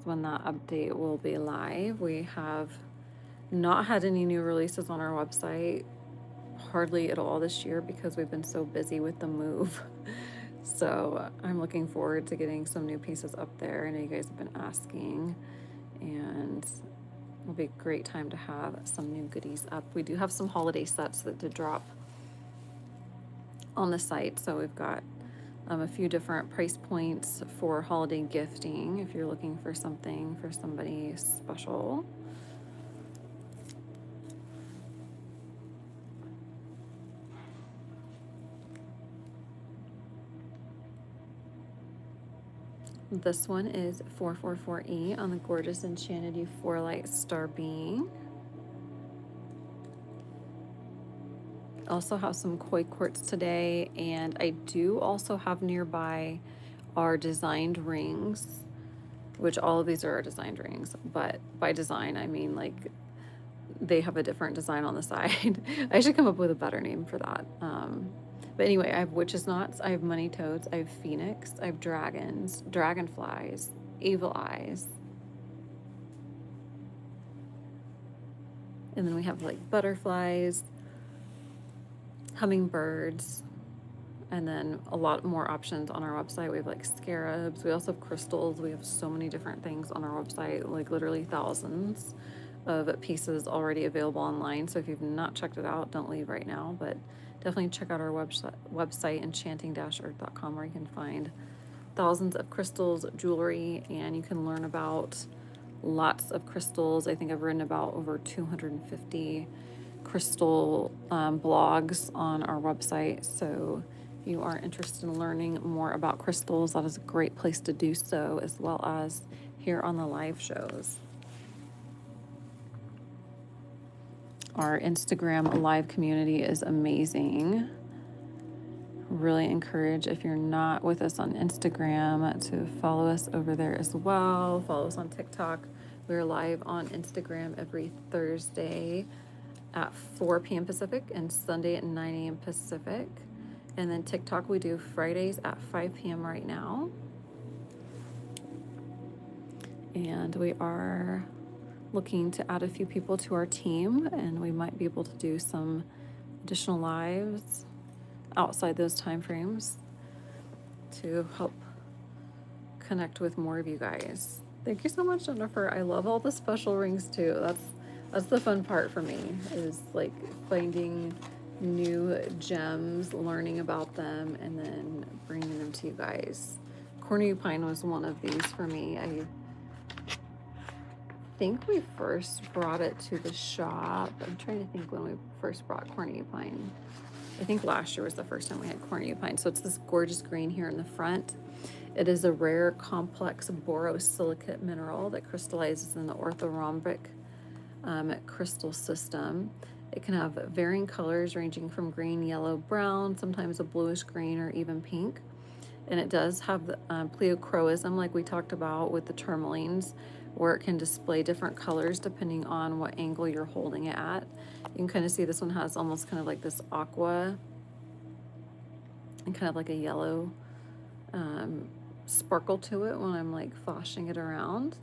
A: When that update will be live. We have not had any new releases on our website hardly at all this year because we've been so busy with the move. So I'm looking forward to getting some new pieces up there. I know you guys have been asking, and it'll be a great time to have some new goodies up. We do have some holiday sets that did drop on the site, so we've got a few different price points for holiday gifting if you're looking for something for somebody special. This one is 444E on the gorgeous Enchanted Euphorite Star Being. Also have some koi quartz today, and I do also have nearby our designed rings, which all of these are our designed rings, but by design I mean like they have a different design on the side. I should come up with a better name for that. But anyway, I have witches knots, I have money toads, I have phoenix, I have dragons, dragonflies, evil eyes, and then we have like butterflies, hummingbirds, and then a lot more options on our website. We have like scarabs. We also have crystals. We have so many different things on our website, like literally thousands of pieces already available online. So if you've not checked it out, don't leave right now, but definitely check out our website enchanting-earth.com, where you can find thousands of crystals, jewelry, and you can learn about lots of crystals. I think I've written about over 250 crystal blogs on our website. So if you are interested in learning more about crystals, that is a great place to do so, as well as here on the live shows. Our Instagram live community is amazing. Really encourage, if you're not with us on Instagram, to follow us over there as well. Follow us on TikTok. We're live on Instagram every Thursday at 4 p.m. Pacific and Sunday at 9 a.m. Pacific. And then TikTok we do Fridays at 5 p.m. right now. And we are looking to add a few people to our team, and we might be able to do some additional lives outside those time frames to help connect with more of you guys. Thank you so much, Jennifer. I love all the special rings too. That's the fun part for me, is like finding new gems, learning about them, and then bringing them to you guys. Cornu pine was one of these for me. I think we first brought it to the shop. I'm trying to think when we first brought cornu pine. I think last year was the first time we had cornu pine. So it's this gorgeous green here in the front. It is a rare complex borosilicate mineral that crystallizes in the orthorhombic crystal system. It can have varying colors ranging from green, yellow, brown, sometimes a bluish green, or even pink. And it does have the pleochroism, like we talked about with the tourmalines, where it can display different colors depending on what angle you're holding it at. You can kind of see this one has almost kind of like this aqua and kind of like a yellow sparkle to it when I'm like flashing it around.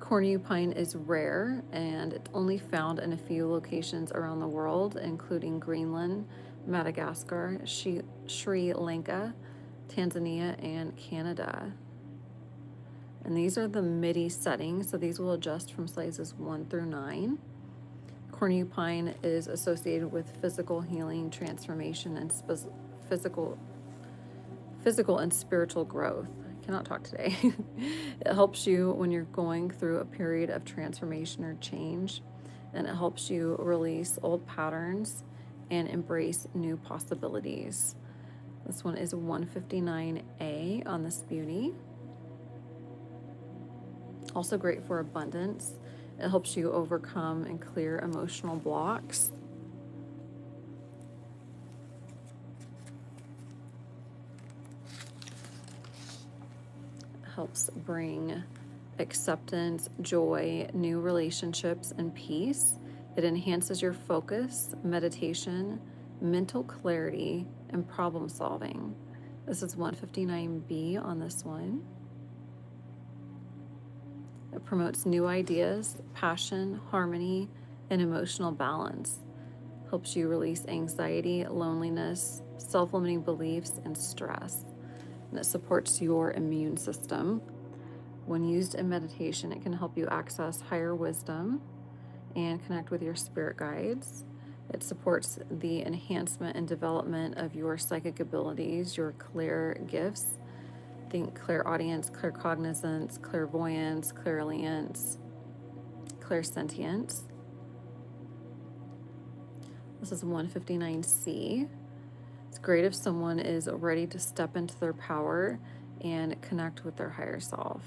A: Cornupine is rare and it's only found in a few locations around the world, including Greenland, Madagascar, Sri Lanka, Tanzania, and Canada. And these are the MIDI settings, so these will adjust from sizes 1 through 9. Cornupine is associated with physical healing, transformation, and physical and spiritual growth. I cannot talk today. It helps you when you're going through a period of transformation or change, and it helps you release old patterns and embrace new possibilities. This one is 159A on this beauty. Also great for abundance. It helps you overcome and clear emotional blocks. It helps bring acceptance, joy, new relationships, and peace. It enhances your focus, meditation, mental clarity, and problem solving. This is 159B on this one. It promotes new ideas, passion, harmony, and emotional balance. Helps you release anxiety, loneliness, self-limiting beliefs, and stress. And it supports your immune system. When used in meditation, it can help you access higher wisdom and connect with your spirit guides. It supports the enhancement and development of your psychic abilities, your clear gifts. Think clairaudience, claircognizance, clairvoyance, clairalience, clairsentience. This is 159C. It's great if someone is ready to step into their power and connect with their higher self.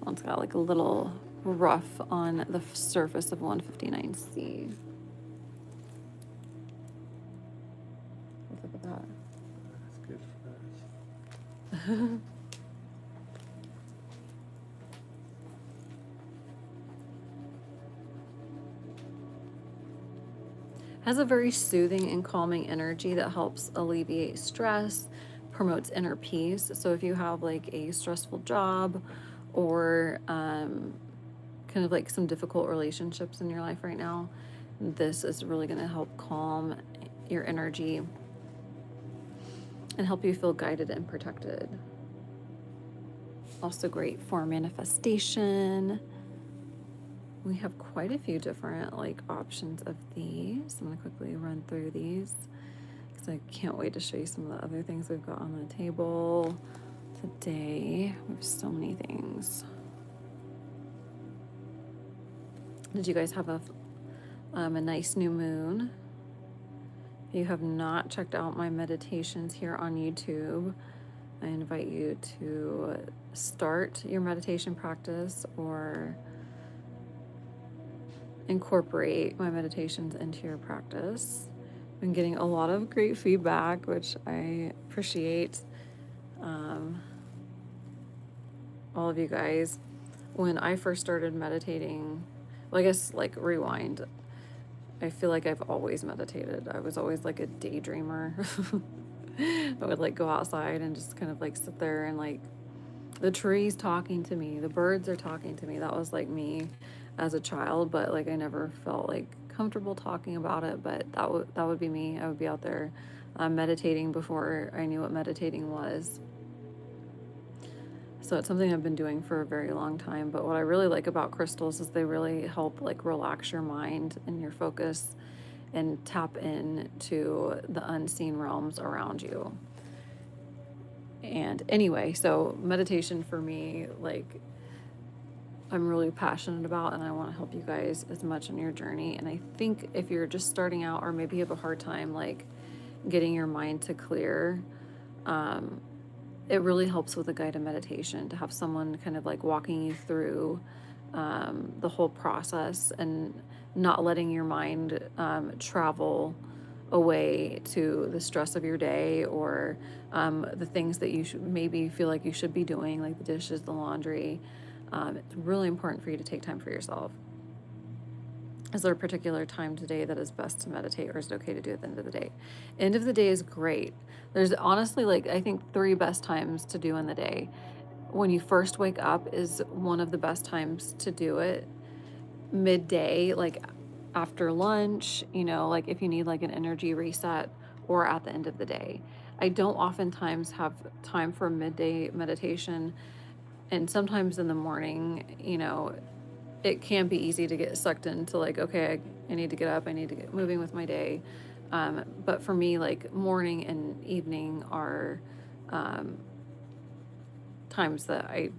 A: Well, it's got like a little rough on the surface of 159C. What's up with that?
B: That's good for us.
A: Has a very soothing and calming energy that helps alleviate stress, promotes inner peace. So if you have like a stressful job or kind of like some difficult relationships in your life right now, this is really going to help calm your energy and help you feel guided and protected. Also great for manifestation. We have quite a few different like options of these. I'm gonna quickly run through these because I can't wait to show you some of the other things we've got on the table today. We have so many things. Did you guys have a nice new moon? If you have not checked out my meditations here on YouTube, I invite you to start your meditation practice or incorporate my meditations into your practice. I've been getting a lot of great feedback, which I appreciate. All of you guys. When I first started meditating, well, I guess like rewind, I feel like I've always meditated. I was always like a daydreamer. I would like go outside and just kind of like sit there and like the trees talking to me, the birds are talking to me. That was like me as a child, but like I never felt like comfortable talking about it, but that would be me. I would be out there meditating before I knew what meditating was. So it's something I've been doing for a very long time, but what I really like about crystals is they really help like relax your mind and your focus and tap into the unseen realms around you. And anyway, so meditation for me, like I'm really passionate about, and I want to help you guys as much on your journey. And I think if you're just starting out, or maybe you have a hard time like getting your mind to clear, it really helps with a guided meditation to have someone kind of like walking you through the whole process and not letting your mind travel away to the stress of your day or the things that you should maybe feel like you should be doing, like the dishes, the laundry. It's really important for you to take time for yourself. Is there a particular time today that is best to meditate, or is it okay to do it at the end of the day? End of the day is great. There's honestly, like, I think 3 best times to do in the day. When you first wake up is one of the best times to do it. Midday, like after lunch, like if you need like an energy reset, or at the end of the day. I don't oftentimes have time for midday meditation, and sometimes in the morning, it can be easy to get sucked into like, okay, I need to get up, I need to get moving with my day. But for me, like morning and evening are times that I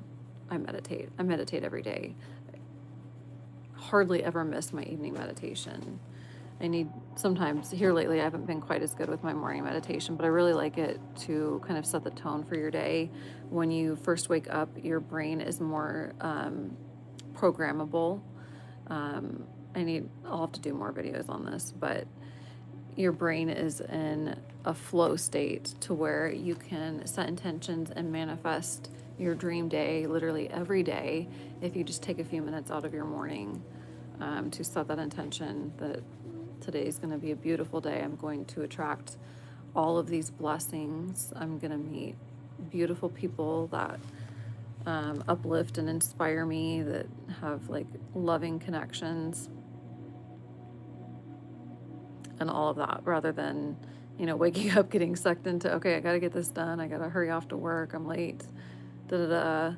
A: meditate. I meditate every day. Hardly ever miss my evening meditation. I need sometimes here lately I haven't been quite as good with my morning meditation, but I really like it to kind of set the tone for your day. When you first wake up, your brain is more programmable. I'll have to do more videos on this, but your brain is in a flow state to where you can set intentions and manifest your dream day literally every day if you just take a few minutes out of your morning to set that intention that today's going to be a beautiful day. I'm going to attract all of these blessings. I'm going to meet beautiful people that uplift and inspire me, that have like loving connections and all of that, rather than, waking up, getting sucked into, okay, I got to get this done. I got to hurry off to work. I'm late, da da da.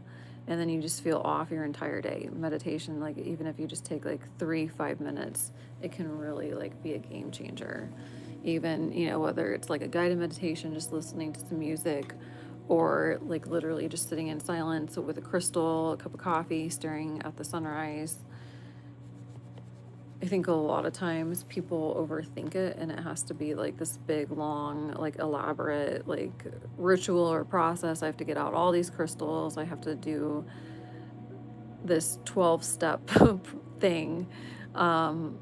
A: And then you just feel off your entire day. Meditation, like even if you just take like 5 minutes, it can really like be a game changer. Even, whether it's like a guided meditation, just listening to some music, or like literally just sitting in silence with a crystal, a cup of coffee, staring at the sunrise. I think a lot of times people overthink it, and it has to be like this big, long, like elaborate, like ritual or process. I have to get out all these crystals. I have to do this 12-step thing. And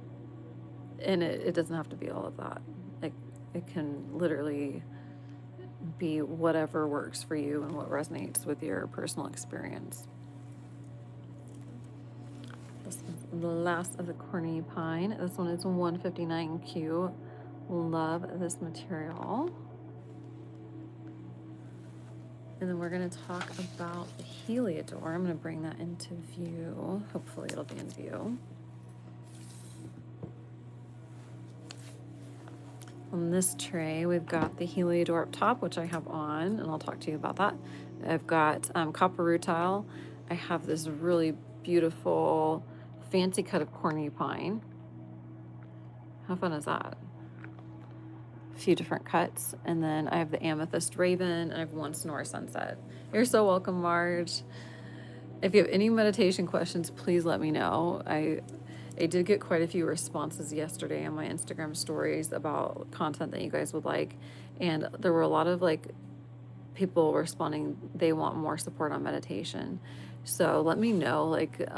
A: it doesn't have to be all of that. It can literally be whatever works for you and what resonates with your personal experience. This is the last of the corny pine. This one is 159Q. Love this material. And then we're going to talk about the Heliodor. I'm going to bring that into view. Hopefully it'll be in view. On this tray, we've got the Heliodor up top, which I have on, and I'll talk to you about that. I've got copper rutile. I have this really beautiful fancy cut of corny pine. How fun is that? A few different cuts. And then I have the amethyst raven, and I have one Sonora sunset. You're so welcome, Marge. If you have any meditation questions, please let me know. I did get quite a few responses yesterday on my Instagram stories about content that you guys would like. And there were a lot of like people responding, they want more support on meditation. So let me know, like,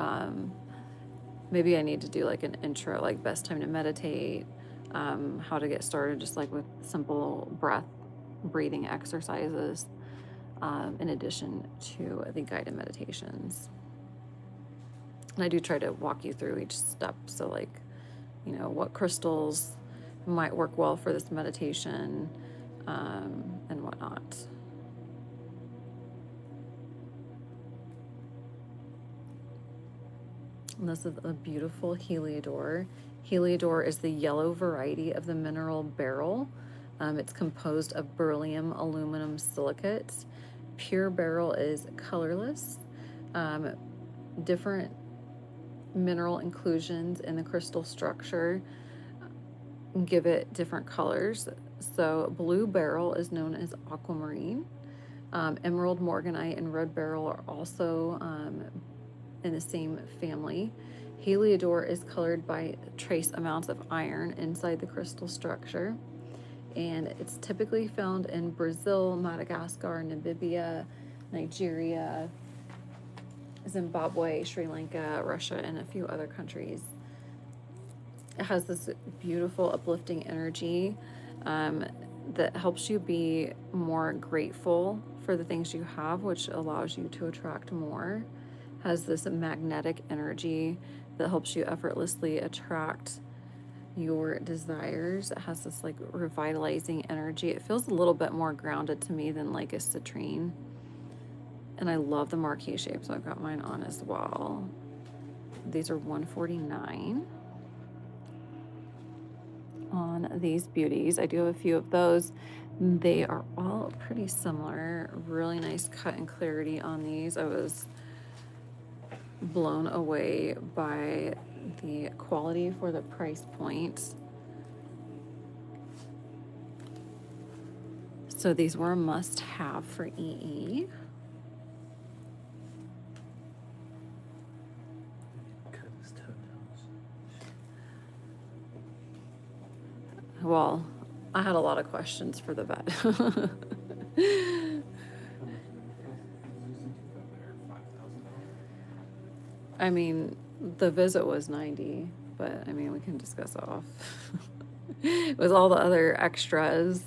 A: maybe I need to do like an intro, like best time to meditate, how to get started, just like with simple breathing exercises, in addition to the guided meditations. And I do try to walk you through each step. So like, what crystals might work well for this meditation, and whatnot. And this is a beautiful Heliodor. Heliodor is the yellow variety of the mineral beryl. It's composed of beryllium aluminum silicates. Pure beryl is colorless. Different mineral inclusions in the crystal structure give it different colors. So blue beryl is known as aquamarine. Emerald morganite and red beryl are also in the same family. Heliodor is colored by trace amounts of iron inside the crystal structure, and it's typically found in Brazil, Madagascar, Namibia, Nigeria, Zimbabwe, Sri Lanka, Russia, and a few other countries. It has this beautiful uplifting energy that helps you be more grateful for the things you have, which allows you to attract more. Has this magnetic energy that helps you effortlessly attract your desires. It has this like revitalizing energy. It feels a little bit more grounded to me than like a citrine. And I love the marquee shape, so I've got mine on as well. These are $149 on these beauties. I do have a few of those. They are all pretty similar. Really nice cut and clarity on these. I was blown away by the quality for the price point. So these were a must-have for EE.
B: Cut his toenails.
A: Well, I had a lot of questions for the vet.
B: How much did it cost? Did you think you got there? $5,000?
A: I mean, the visit was 90, but I mean, we can discuss off. With all the other extras.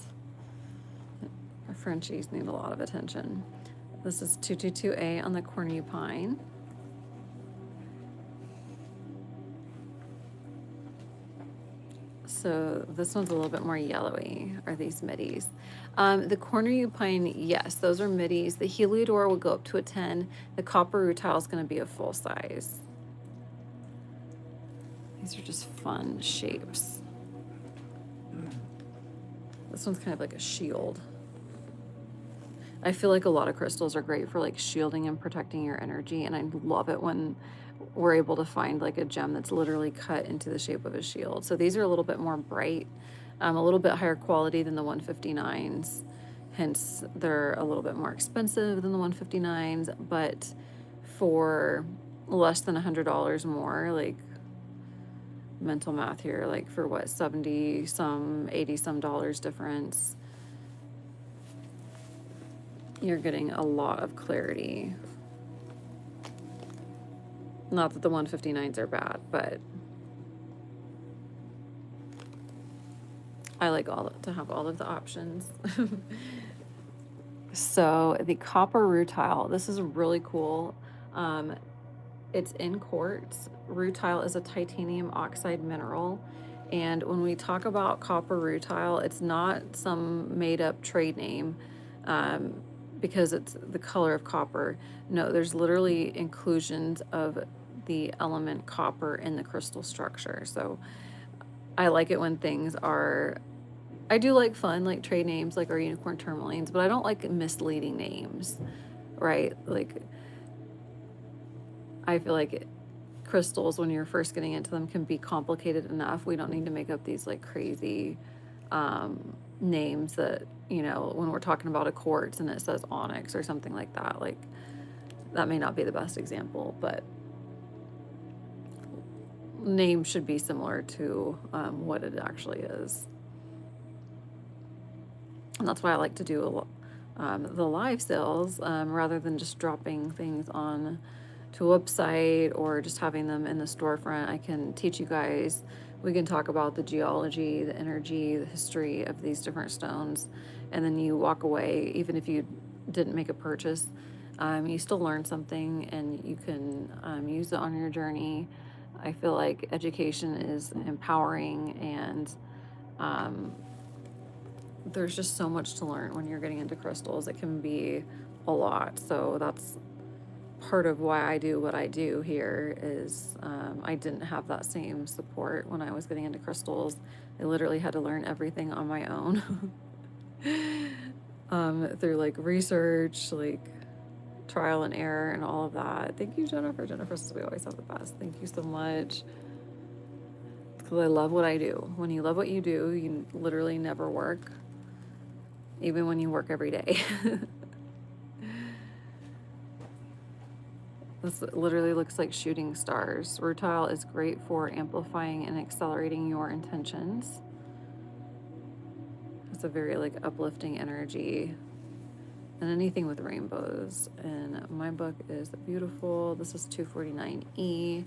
A: Our Frenchies need a lot of attention. This is 222A on the cornupine. So this one's a little bit more yellowy, are these middies. The cornupine, yes, those are middies. The Heliodor will go up to a 10. The copper rutile is going to be a full size. These are just fun shapes. This one's kind of like a shield. I feel like a lot of crystals are great for like shielding and protecting your energy, and I love it when we're able to find like a gem that's literally cut into the shape of a shield. So these are a little bit more bright, a little bit higher quality than the 159s. Hence, they're a little bit more expensive than the 159s, but for less than $100 more, like mental math here, like for what, 70 some, 80 some dollars difference, you're getting a lot of clarity. Not that the 159s are bad, but I like to have all of the options. So the copper rutile, this is really cool. It's in quartz. Rutile is a titanium oxide mineral. And when we talk about copper rutile, it's not some made up trade name because it's the color of copper. No, there's literally inclusions of the element copper in the crystal structure. So I like it when things are, I do like fun, like trade names, like our unicorn tourmalines, but I don't like misleading names, right? Like, I feel like crystals, when you're first getting into them, can be complicated enough. We don't need to make up these like crazy names that, you know, when we're talking about a quartz and it says onyx or something like that, like that may not be the best example, but name should be similar to what it actually is. And that's why I like to do the live sales rather than just dropping things on to a website or just having them in the storefront. I can teach you guys. We can talk about the geology, the energy, the history of these different stones, and then you walk away. Even if you didn't make a purchase, you still learn something and you can use it on your journey. I feel like education is empowering, and there's just so much to learn when you're getting into crystals. It can be a lot. So that's part of why I do what I do here is I didn't have that same support when I was getting into crystals. I literally had to learn everything on my own through like research, like trial and error and all of that. Thank you, Jennifer. Jennifer says we always have the best. Thank you so much. Because I love what I do. When you love what you do, you literally never work, even when you work every day. This literally looks like shooting stars. Rutile is great for amplifying and accelerating your intentions. It's a very like uplifting energy. And anything with rainbows. And my book is beautiful. This is 249E.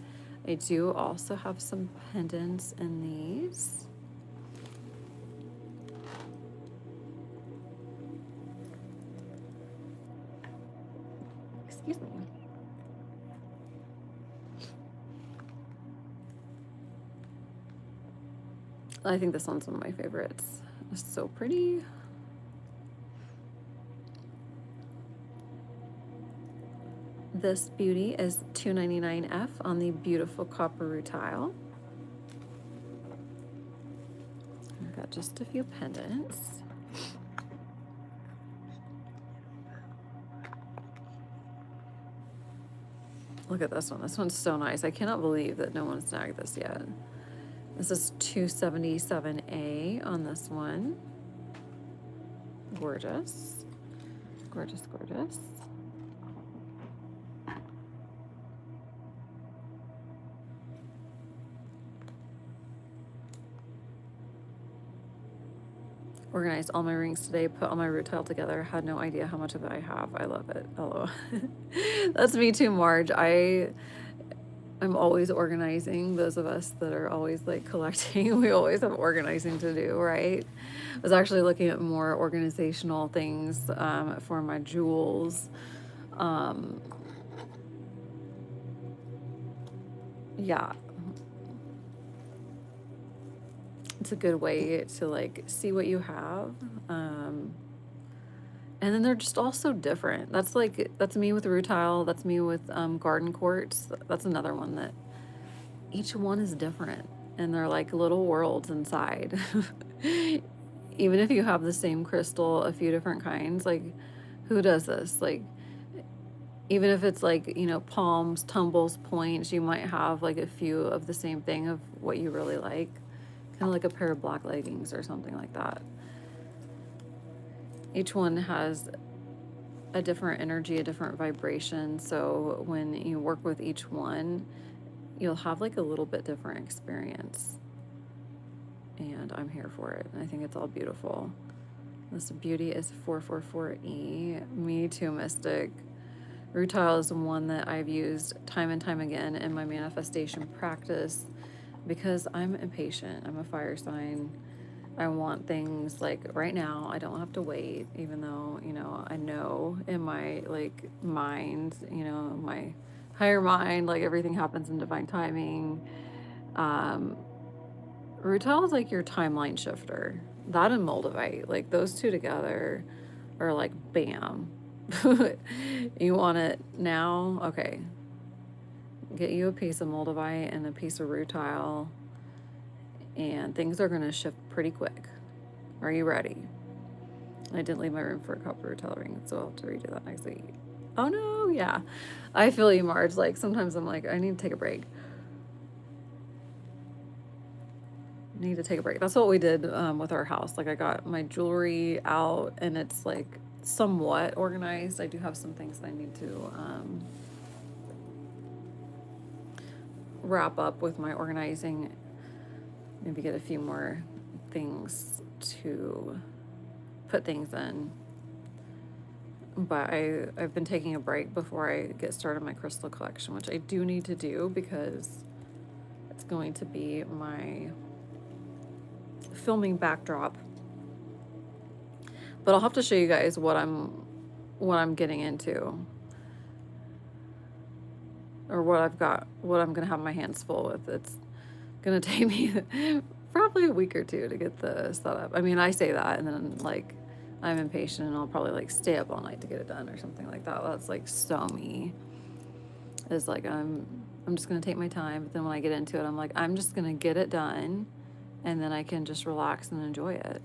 A: I do also have some pendants in these. Excuse me. I think this one's one of my favorites. It's so pretty. This beauty is $2.99 on the beautiful copper rutile. I've got just a few pendants. Look at this one. This one's so nice. I cannot believe that no one snagged this yet. This is $277 on this one. Gorgeous. Gorgeous, gorgeous. Organized all my rings today, put all my rutile together, had no idea how much of it I have. I love it. LOL. That's me too, Marge. I'm always organizing. Those of us that are always like collecting, we always have organizing to do, right? I was actually looking at more organizational things for my jewels. Yeah. It's a good way to like see what you have. And then they're just all so different. That's me with rutile. That's me with garden quartz. That's another one that each one is different. And they're like little worlds inside. Even if you have the same crystal, a few different kinds, like who does this? Like, even if it's like, you know, palms, tumbles, points, you might have like a few of the same thing of what you really like. Kind of like a pair of black leggings or something like that. Each one has a different energy, a different vibration. So when you work with each one, you'll have like a little bit different experience. And I'm here for it. And I think it's all beautiful. This beauty is 444E. Me too, Mystic. Rutile is one that I've used time and time again in my manifestation practice because I'm impatient. I'm a fire sign. I want things like right now. I don't have to wait, even though, you know, I know in my like mind, you know, my higher mind, like everything happens in divine timing. Rutile is like your timeline shifter. That and Moldavite, like those two together are like bam. You want it now? Okay. Get you a piece of Moldavite and a piece of rutile, and things are going to shift pretty quick. Are you ready? I didn't leave my room for a copper rutile ring, so I'll have to redo that next week. Oh no, yeah. I feel you, Marge. Like sometimes I'm like, I need to take a break. Need to take a break. That's what we did with our house. Like I got my jewelry out and it's like somewhat organized. I do have some things that I need to wrap up with my organizing. Maybe get a few more things to put things in. But I've been taking a break before I get started my crystal collection, which I do need to do because it's going to be my filming backdrop. But I'll have to show you guys what I'm getting into, or what I've got, what I'm gonna have my hands full with. It's gonna take me probably a week or two to get the setup. I mean, I say that and then like I'm impatient and I'll probably like stay up all night to get it done or something like that. That's like so me. It's like I'm just gonna take my time, but then when I get into it, I'm like, I'm just gonna get it done and then I can just relax and enjoy it.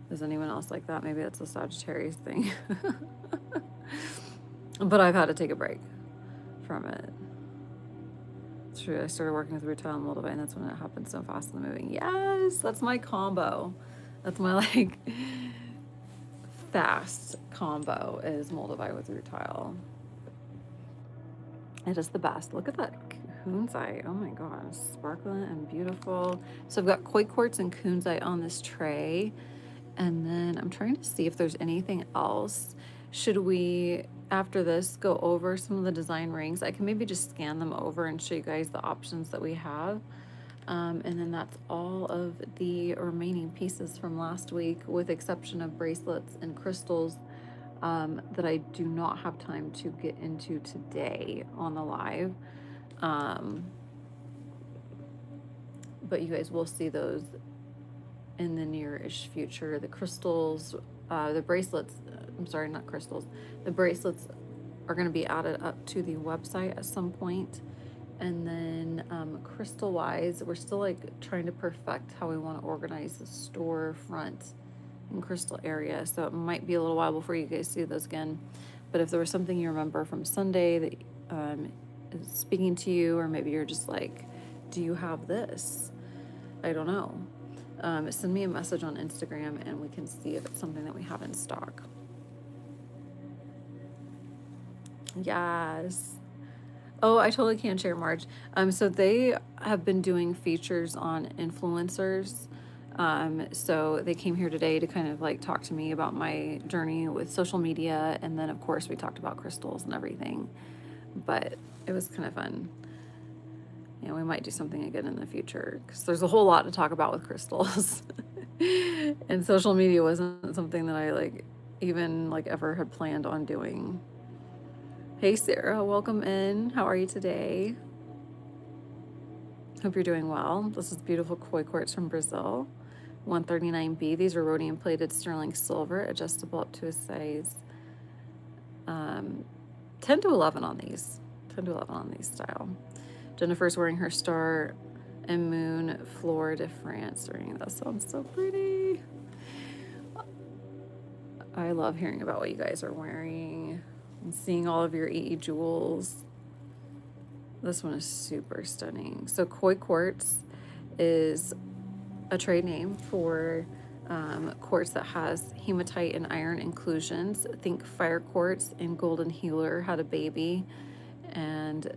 A: Is anyone else like that? Maybe that's a Sagittarius thing. But I've had to take a break from it. It's true. I started working with rutile and Moldavite, and that's when it happened so fast in the moving. Yes, that's my combo. That's my like fast combo is Moldavite with rutile. It is the best. Look at that kunzite. Oh my gosh, sparkling and beautiful. So I've got koi quartz and kunzite on this tray. And then I'm trying to see if there's anything else. Should we, after this, go over some of the design rings? I can maybe just scan them over and show you guys the options that we have. And then that's all of the remaining pieces from last week, with exception of bracelets and crystals that I do not have time to get into today on the live. but you guys will see those in the near-ish future. The crystals, the bracelets, I'm sorry, not crystals, the bracelets are going to be added up to the website at some point. And then crystal wise, we're still like trying to perfect how we want to organize the storefront and crystal area. So it might be a little while before you guys see those again. But if there was something you remember from Sunday that is speaking to you, or maybe you're just like, do you have this? I don't know. Send me a message on Instagram and we can see if it's something that we have in stock. Yes. Oh, I totally can share, Marge. So they have been doing features on influencers. So they came here today to kind of like talk to me about my journey with social media, and then of course we talked about crystals and everything. But it was kind of fun. Yeah, we might do something again in the future because there's a whole lot to talk about with crystals. And social media wasn't something that I like even like ever had planned on doing. Hey Sarah, welcome in. How are you today? Hope you're doing well. This is beautiful koi quartz from Brazil. 139B. These are rhodium plated sterling silver, adjustable up to a size 10 to 11 on these. 10 to 11 on these style. Jennifer's wearing her star and moon Fleur de France ring. That sounds so pretty. I love hearing about what you guys are wearing and seeing all of your EE jewels. This one is super stunning. So koi quartz is a trade name for quartz that has hematite and iron inclusions. Think fire quartz and golden healer had a baby, and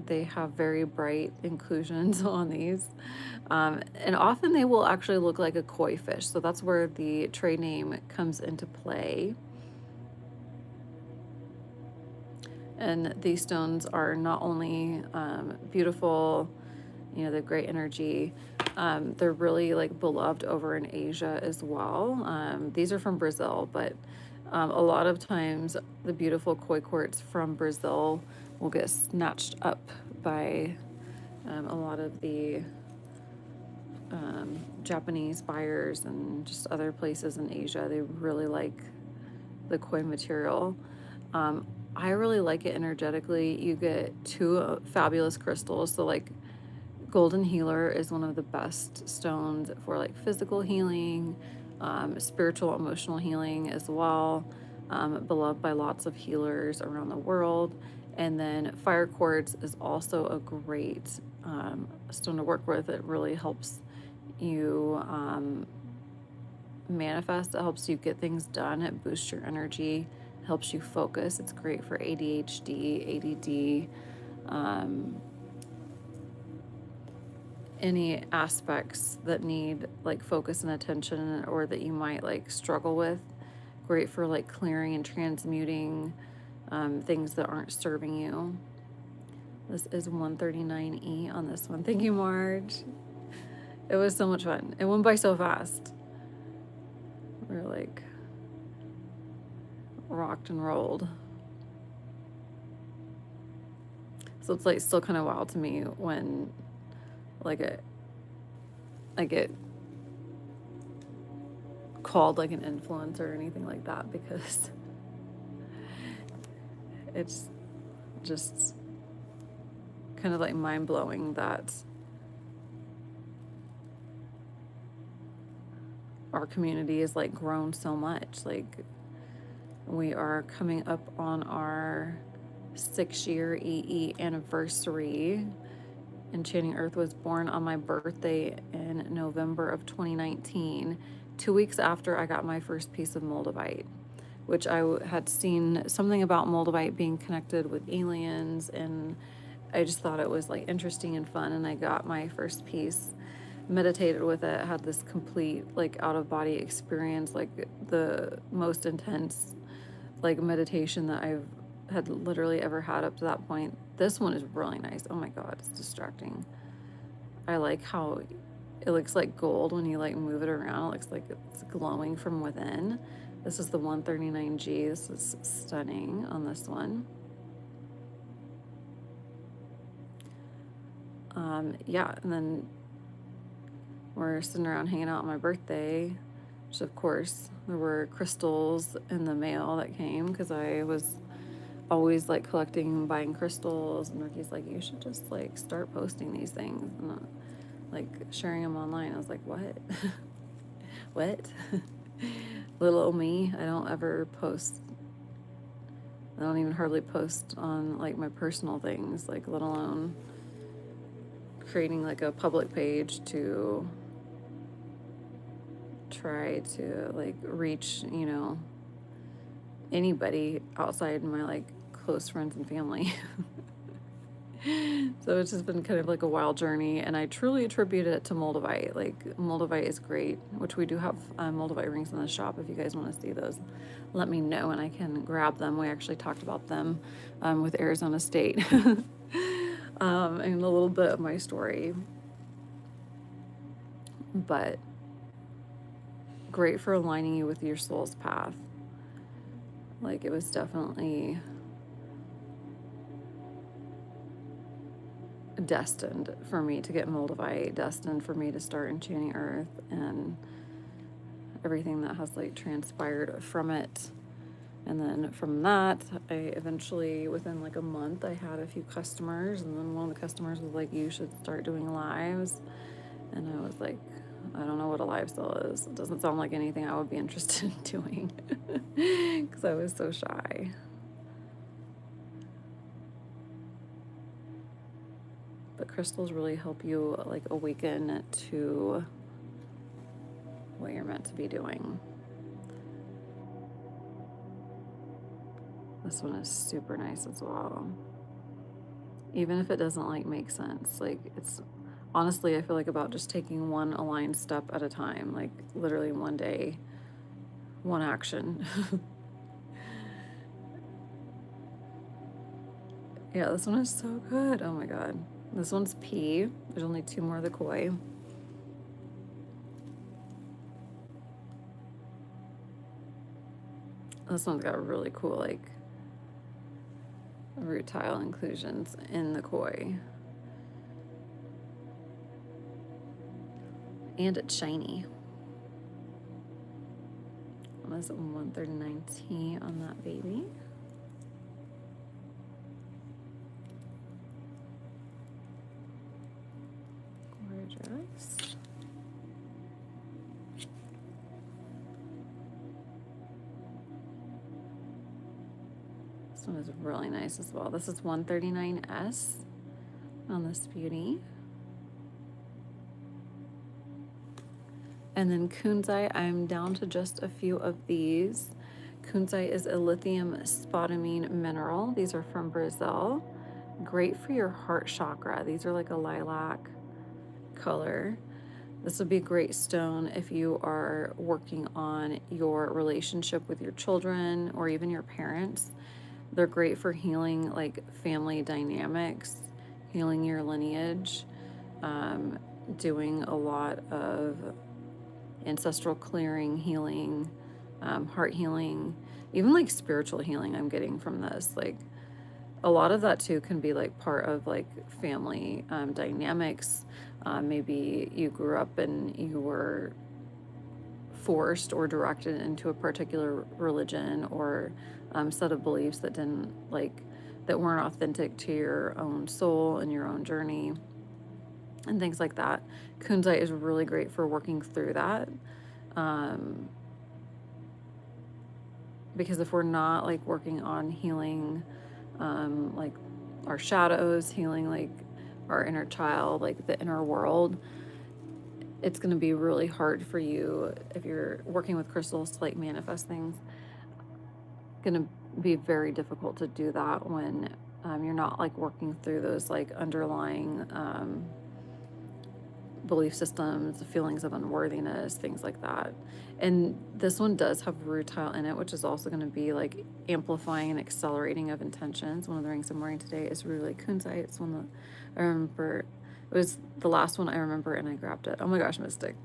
A: they have very bright inclusions on these. And often they will actually look like a koi fish. So that's where the trade name comes into play. And these stones are not only beautiful, you know, they're great energy. They're really like beloved over in Asia as well. These are from Brazil, but a lot of times the beautiful koi quartz from Brazil will get snatched up by a lot of the Japanese buyers and just other places in Asia. They really like the koi material. I really like it energetically. You get two fabulous crystals. So like golden healer is one of the best stones for like physical healing, spiritual, emotional healing as well. Beloved by lots of healers around the world. And then fire quartz is also a great stone to work with. It really helps you manifest. It helps you get things done. It boosts your energy, helps you focus. It's great for ADHD, ADD, any aspects that need like focus and attention, or that you might like struggle with. Great for like clearing and transmuting things that aren't serving you. This is 139E on this one. Thank you, Marge. It was so much fun. It went by so fast. We're like rocked and rolled. So it's like still kind of wild to me when like I get called like an influencer or anything like that, because it's just kind of like mind-blowing that our community is like grown so much. Like we are coming up on our 6-year EE anniversary. Enchanting Earth was born on my birthday in November of 2019, 2 weeks after I got my first piece of moldavite, which I had seen something about moldavite being connected with aliens, and I just thought it was like interesting and fun, and I got my first piece, meditated with it, had this complete like out-of-body experience, like the most intense like meditation that I've had literally ever had up to that point. This one is really nice. Oh my God, it's distracting. I like how it looks like gold when you like move it around. It looks like it's glowing from within. This is the 139G. This is stunning on this one. Yeah, and then we're sitting around hanging out on my birthday, which of course there were crystals in the mail that came because I was always like collecting and buying crystals, and Ricky's like, you should just like start posting these things and like sharing them online. I was like, what? What? Little old me, I don't ever post. I don't even hardly post on like my personal things, like let alone creating like a public page to try to like reach, anybody outside my like close friends and family. So it's just been kind of like a wild journey, and I truly attribute it to Moldavite. Like Moldavite is great, which we do have Moldavite rings in the shop. If you guys want to see those, let me know and I can grab them. We actually talked about them with Arizona State and a little bit of my story. But great for aligning you with your soul's path. Like it was definitely destined for me to get Moldavite, destined for me to start Enchanting Earth, and everything that has like transpired from it. And then from that, I eventually, within like a month, I had a few customers, and then one of the customers was like, you should start doing lives. And I was like, I don't know what a live sell is. It doesn't sound like anything I would be interested in doing because I was so shy. But crystals really help you like awaken to what you're meant to be doing. This one is super nice as well. Even if it doesn't like make sense, like it's honestly, I feel like about just taking one aligned step at a time, like literally one day, one action. Yeah, this one is so good. Oh my God. This one's P. There's only 2 more of the koi. This one's got really cool, like, root tile inclusions in the koi. And it's shiny. What is it, 139T on that baby? Gorgeous. This one is really nice as well. This is 139S on this beauty. And then kunzite, I'm down to just a few of these. Kunzite is a lithium spodumene mineral. These are from Brazil. Great for your heart chakra. These are like a lilac color. This would be a great stone if you are working on your relationship with your children or even your parents. They're great for healing like family dynamics, healing your lineage, doing a lot of ancestral clearing, healing, heart healing, even like spiritual healing I'm getting from this. Like a lot of that too can be like part of like family dynamics. Maybe you grew up and you were forced or directed into a particular religion or set of beliefs that that weren't authentic to your own soul and your own journey and things like that. Kunzite is really great for working through that. Because if we're not like working on healing like our shadows, healing like our inner child, like the inner world, it's going to be really hard for you if you're working with crystals to like manifest things. Going to be very difficult to do that when you're not like working through those like underlying belief systems, feelings of unworthiness, things like that. And this one does have rutile in it, which is also going to be like amplifying and accelerating of intentions. One of the rings I'm wearing today is really kunzite. It's one that I remember. It was the last one I remember, and I grabbed it. Oh my gosh, Mystic.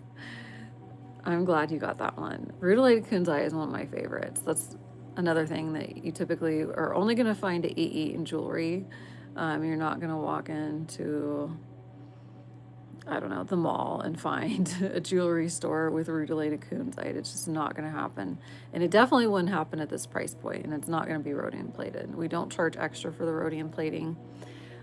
A: I'm glad you got that one. Rutilated kunzite is one of my favorites. That's another thing that you typically are only going to find at EE in jewelry. You're not going to walk into I don't know, the mall and find a jewelry store with rutilated kunzite. It's just not going to happen. And it definitely wouldn't happen at this price point, and it's not going to be rhodium plated. We don't charge extra for the rhodium plating.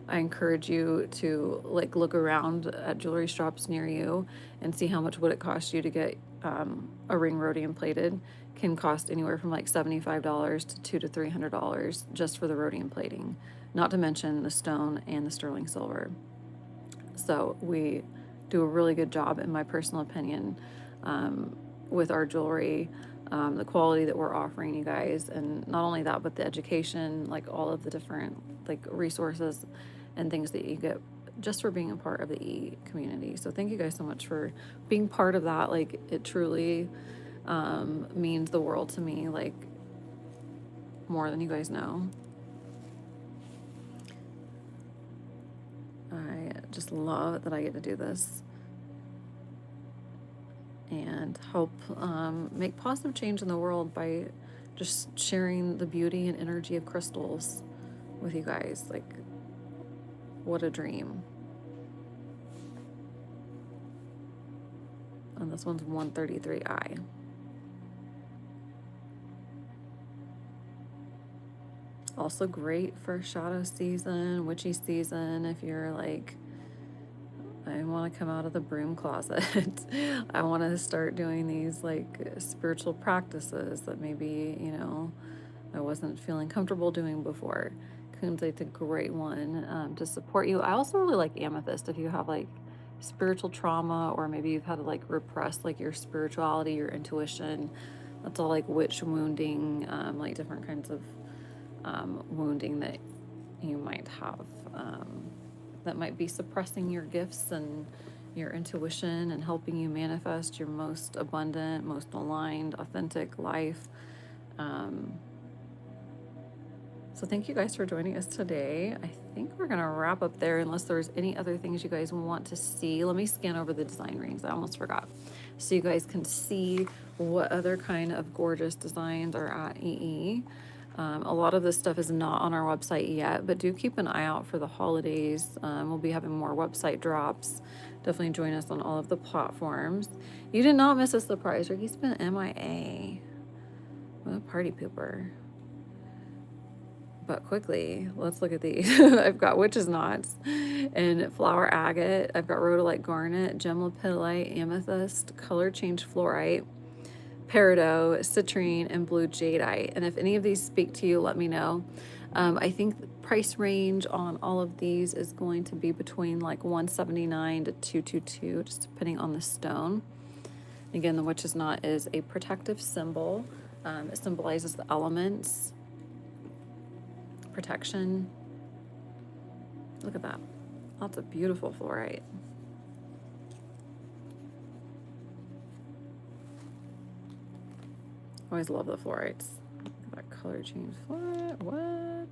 A: I encourage you to like look around at jewelry shops near you and see how much would it cost you to get a ring rhodium plated. Can cost anywhere from like $75 to $200 to $300 just for the rhodium plating, not to mention the stone and the sterling silver. So we do a really good job, in my personal opinion, with our jewelry, the quality that we're offering you guys, and not only that, but the education, like all of the different like resources and things that you get just for being a part of the community. So thank you guys so much for being part of that. Like it truly means the world to me, like more than you guys know. I just love that I get to do this and help make positive change in the world by just sharing the beauty and energy of crystals with you guys. Like, what a dream. And this one's 133i. Also great for shadow season, witchy season, if you're like, I want to come out of the broom closet. I want to start doing these like spiritual practices that maybe, you know, I wasn't feeling comfortable doing before. Kunzite's a great one to support you. I also really like amethyst if you have like spiritual trauma, or maybe you've had to like repress like your spirituality, your intuition. That's all like witch wounding, like different kinds of wounding that you might have. That might be suppressing your gifts and your intuition and helping you manifest your most abundant, most aligned, authentic life. So thank you guys for joining us today. I think we're going to wrap up there unless there's any other things you guys want to see. Let me scan over the design rings. I almost forgot. So you guys can see what other kind of gorgeous designs are at EE. A lot of this stuff is not on our website yet, but do keep an eye out for the holidays. We'll be having more website drops. Definitely join us on all of the platforms. You did not miss a surprise. Ricky's been MIA. What a party pooper. But quickly, let's look at these. I've got witch's knots and flower agate. I've got rhodolite garnet, gemlapilite, amethyst, color change fluorite, peridot, citrine, and blue jadeite. And if any of these speak to you, let me know. I think the price range on all of these is going to be between like $179 to $222, just depending on the stone. Again, the witch's knot is a protective symbol. It symbolizes the elements, protection. Look at that. Lots of beautiful fluorite. Always love the fluorites. Look at that color change. What?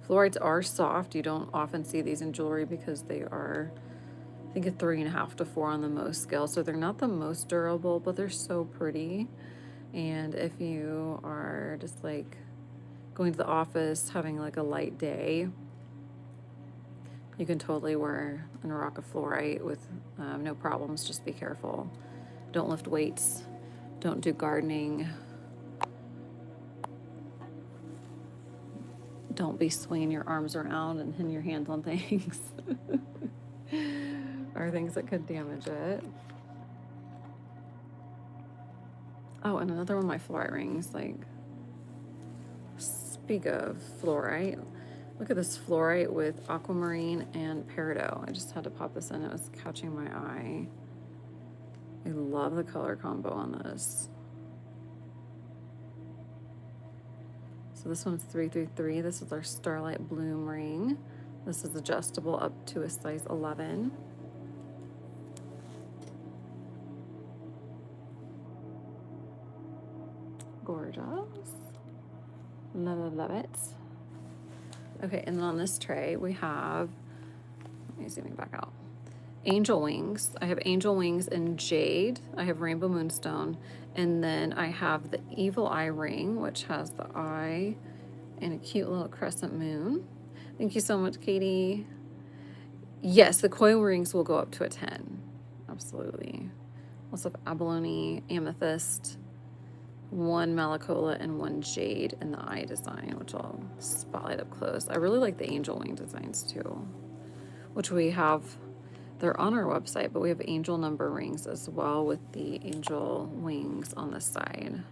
A: Fluorites are soft. You don't often see these in jewelry because they are, I think, a 3.5 to 4 on the most scale. So they're not the most durable, but they're so pretty. And if you are just like going to the office, having like a light day, you can totally wear and rock a fluorite with no problems. Just be careful. Don't lift weights. Don't do gardening. Don't be swinging your arms around and hitting your hands on things or things that could damage it. Oh, and another one of my fluorite rings, like, speak of fluorite, look at this fluorite with aquamarine and peridot. I just had to pop this in. It was catching my eye. I love the color combo on this. So this one's 333. This is our Starlight Bloom ring. This is adjustable up to a size 11. Gorgeous. Love it. Okay, and then on this tray we have, let me zoom back out, angel wings. I have angel wings in jade. I have rainbow moonstone. And then I have the evil eye ring, which has the eye and a cute little crescent moon. Thank you so much, Katie. Yes, the coil rings will go up to a 10. Absolutely. Also have abalone, amethyst, one malacola, and one jade in the eye design, which I'll spotlight up close. I really like the angel wing designs too, which we have. They're on our website, but we have angel number rings as well with the angel wings on the side.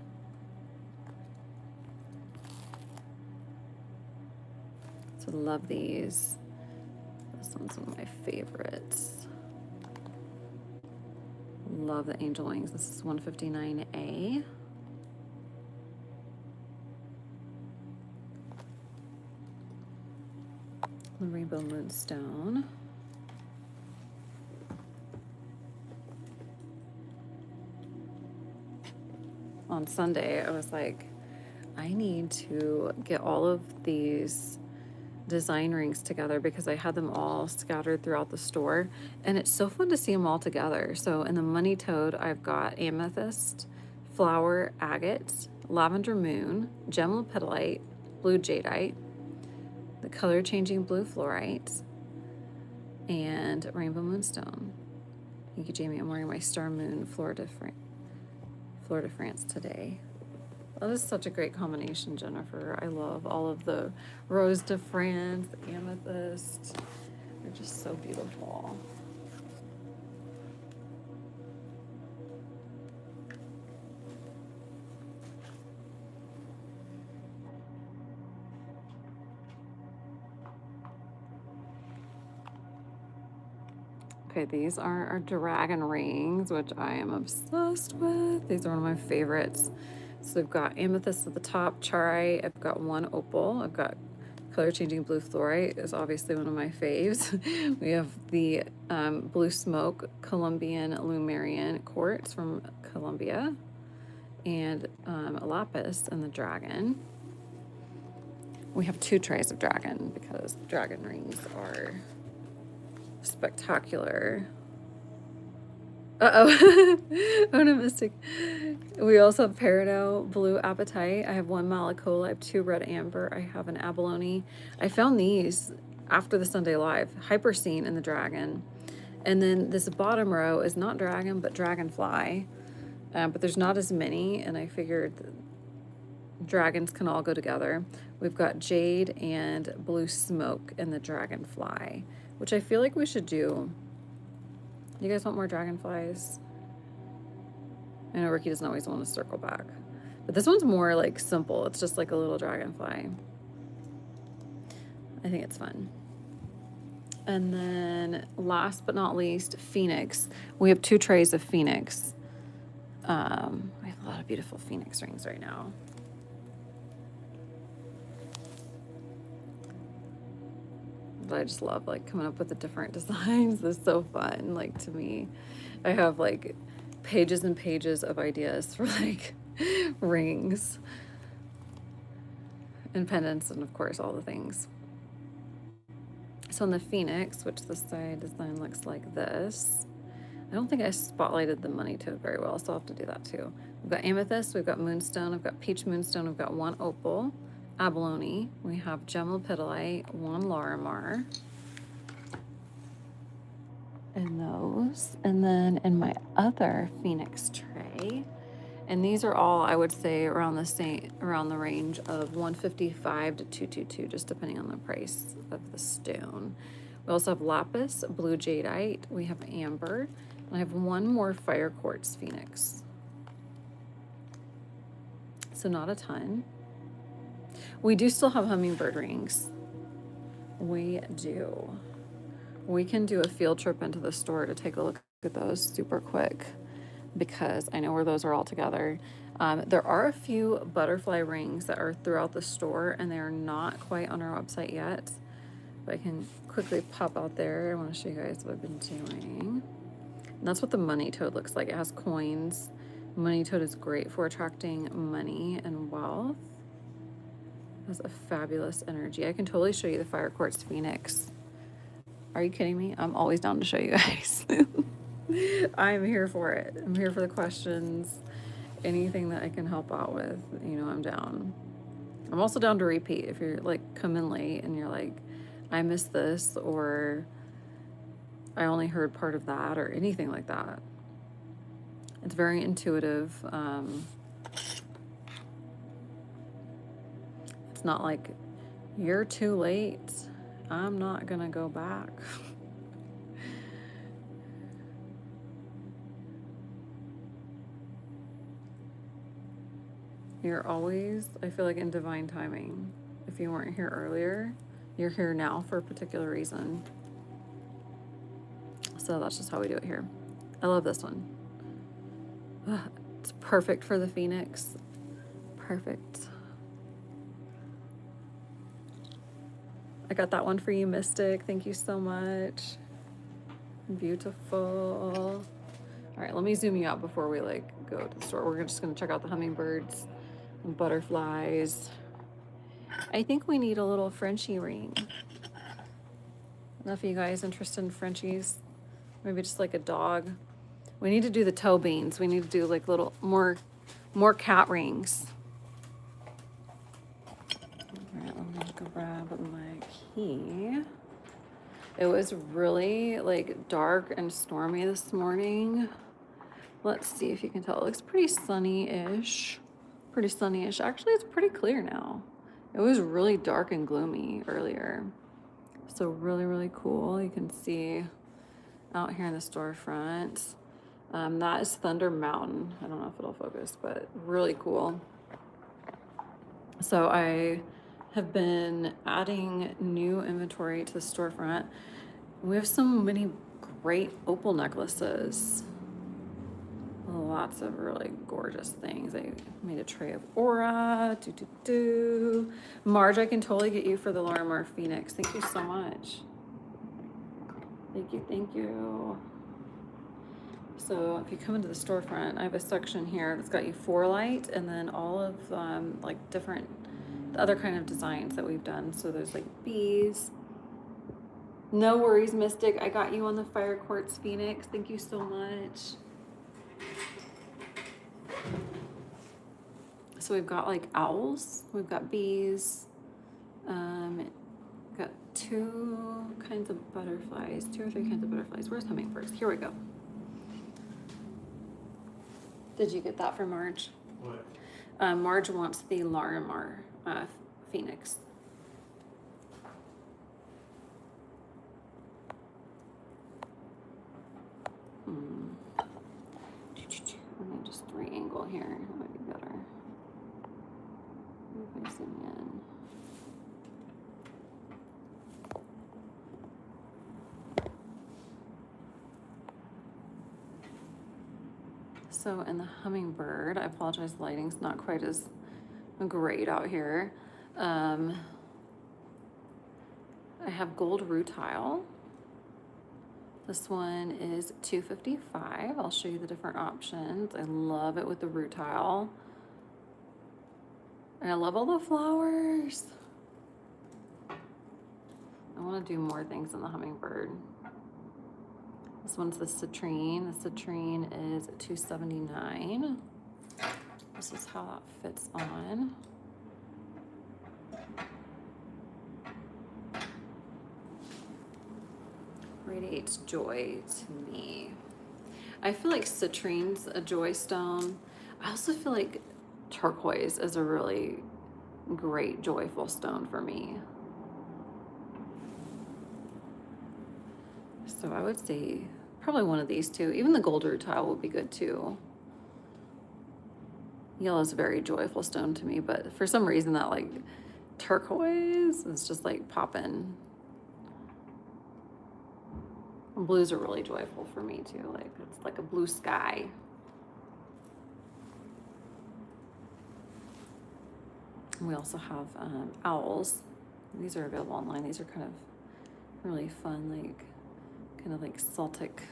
A: So love these. This one's one of my favorites. Love the angel wings. This is 159A. The rainbow moonstone. On Sunday, I was like, I need to get all of these design rings together because I had them all scattered throughout the store, and it's so fun to see them all together. So in the money toad, I've got amethyst, flower agate, lavender moon, gem lepidolite, blue jadeite, the color changing blue fluorite, and rainbow moonstone. Thank you, Jamie. I'm wearing my star moon Fleur de France today. That is such a great combination, Jennifer. I love all of the Rose de France, amethyst. They're just so beautiful. Okay, these are our dragon rings, which I am obsessed with. These are one of my favorites. So we've got amethyst at the top, charai. I've got one opal. I've got color changing blue fluorite is obviously one of my faves. We have the blue smoke Colombian Lumerian quartz from Colombia, and lapis and the dragon. We have 2 trays of dragon because the dragon rings are spectacular. Uh-oh. Oh no, Mystic. We also have peridot, blue apatite. I have 1 malacola. I have 2 red amber. I have an abalone. I found these after the Sunday Live. Hyperscene and the dragon. And then this bottom row is not dragon, but dragonfly. But there's not as many, and I figured dragons can all go together. We've got jade and blue smoke in the dragonfly, which I feel like we should do. You guys want more dragonflies? I know Ricky doesn't always want to circle back, but this one's more like simple. It's just like a little dragonfly. I think it's fun. And then last but not least, Phoenix. We have 2 trays of Phoenix. We have a lot of beautiful Phoenix rings right now. But I just love like coming up with the different designs. They're so fun. Like, to me, I have like pages and pages of ideas for like rings and pendants, and of course all the things. So in the Phoenix, which the side design looks like this, I don't think I spotlighted the money toad very well, so I'll have to do that too. We've got amethyst, we've got moonstone, we've got peach moonstone, we've got 1 opal, abalone, we have gem lepidolite, 1 larimar, and those. And then in my other Phoenix tray, and these are all, I would say, around the range of 155 to 222, just depending on the price of the stone. We also have lapis, blue jadeite, we have amber, and I have 1 more fire quartz Phoenix. So not a ton. We do still have hummingbird rings. We do. We can do a field trip into the store to take a look at those super quick, because I know where those are all together. There are a few butterfly rings that are throughout the store, and they are not quite on our website yet, but I can quickly pop out there. I want to show you guys what I've been doing. And that's what the money toad looks like. It has coins. Money toad is great for attracting money and wealth. It has a fabulous energy. I can totally show you the fire quartz Phoenix. Are you kidding me? I'm always down to show you guys. I'm here for it. I'm here for the questions. Anything that I can help out with, you know, I'm down. I'm also down to repeat if you're like come in late and you're like, I missed this, or I only heard part of that or anything like that. It's very intuitive. It's not like, you're too late, I'm not gonna go back. You're always, I feel like, in divine timing. If you weren't here earlier, you're here now for a particular reason. So that's just how we do it here. I love this one. Ugh, it's perfect for the Phoenix. Perfect. I got that one for you, Mystic. Thank you so much. Beautiful. All right, let me zoom you out before we like go to the store. We're just gonna check out the hummingbirds and butterflies. I think we need a little Frenchie ring. Enough of you guys interested in Frenchies? Maybe just like a dog. We need to do the toe beans. We need to do like little more cat rings. All right, let me grab my key. It was really like dark and stormy this morning. Let's see if you can tell. It looks pretty sunny-ish. Pretty sunny-ish. Actually, it's pretty clear now. It was really dark and gloomy earlier. So really, really cool. You can see out here in the storefront. That is Thunder Mountain. I don't know if it'll focus, but really cool. So I have been adding new inventory to the storefront. We have so many great opal necklaces. Lots of really gorgeous things. I made a tray of aura. Marge, I can totally get you for the Larimer Phoenix. Thank you so much. Thank you, thank you. So if you come into the storefront, I have a section here that's got you 4 light and then all of like different, the other kind of designs that we've done. So there's like bees. No worries, Mystic. I got you on the fire quartz Phoenix. Thank you so much. So we've got like owls, we've got bees, got 2 kinds of butterflies, 2 or 3 kinds of butterflies. Where's hummingbirds? Here we go. Did you get that from Marge?
B: What?
A: Marge wants the Larimer Phoenix. Let me just re-angle here. That might be better. If I zoom in. So in the hummingbird, I apologize, the lighting's not quite as great out here. I have gold rutile. This one is $2.55. I'll show you the different options. I love it with the rutile. And I love all the flowers. I want to do more things in the hummingbird. This one's the citrine. The citrine is $2.79. This is how that fits on. Radiates joy to me. I feel like citrine's a joy stone. I also feel like turquoise is a really great joyful stone for me. So I would say probably one of these 2. Even the gold rutile would be good too. Yellow is a very joyful stone to me, but for some reason that like turquoise is just like popping. Blues are really joyful for me too. Like it's like a blue sky. We also have owls. These are available online. These are kind of really fun, like kind of like Celtic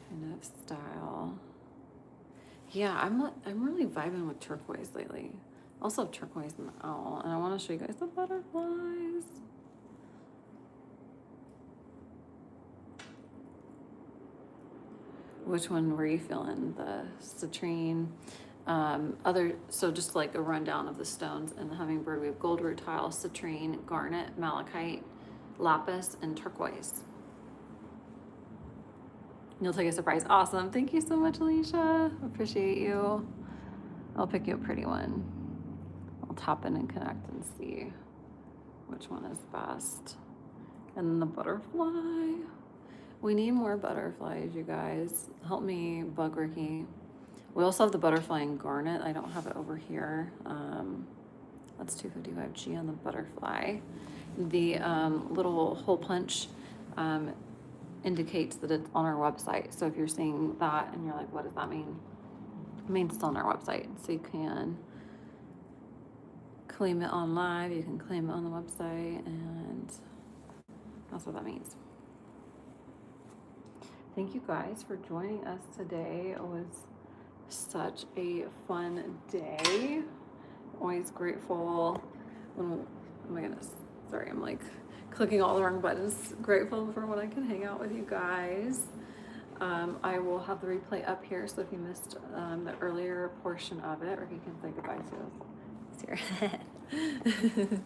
A: kind of style. Yeah, I'm really vibing with turquoise lately. Also have turquoise and the owl, and I want to show you guys the butterflies. Which one were you feeling? The citrine, so just like a rundown of the stones in the hummingbird. We have gold rutile, citrine, garnet, malachite, lapis, and turquoise. You'll take a surprise. Awesome. Thank you so much, Alicia. Appreciate you. I'll pick you a pretty one. I'll tap in and connect and see which one is best. And then the butterfly. We need more butterflies, you guys. Help me bug Ricky. We also have the butterfly in garnet. I don't have it over here. That's 255G on the butterfly. The little hole punch indicates that it's on our website. So if you're seeing that and you're like, what does that mean? It means it's on our website. So you can claim it on live, you can claim it on the website, and that's what that means. Thank you guys for joining us today. It was such a fun day. Always grateful when, oh my goodness, sorry, I'm like clicking all the wrong buttons. Grateful for when I can hang out with you guys. I will have the replay up here, so if you missed the earlier portion of it, or if you can say goodbye to us, it's here.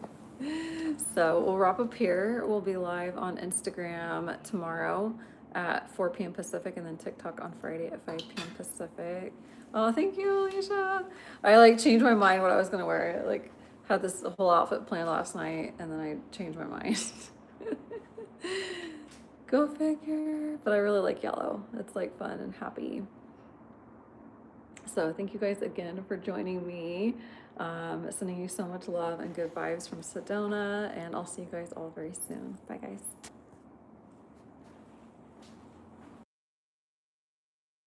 A: So we'll wrap up here. We'll be live on Instagram tomorrow at 4 p.m. Pacific, and then TikTok on Friday at 5 p.m. Pacific. Oh, thank you, Alicia. I like changed my mind what I was gonna wear. I like had this whole outfit planned last night, and then I changed my mind. Go figure. But I really like yellow. It's like fun and happy. So thank you guys again for joining me. Sending you so much love and good vibes from Sedona, and I'll see you guys all very soon. Bye, guys.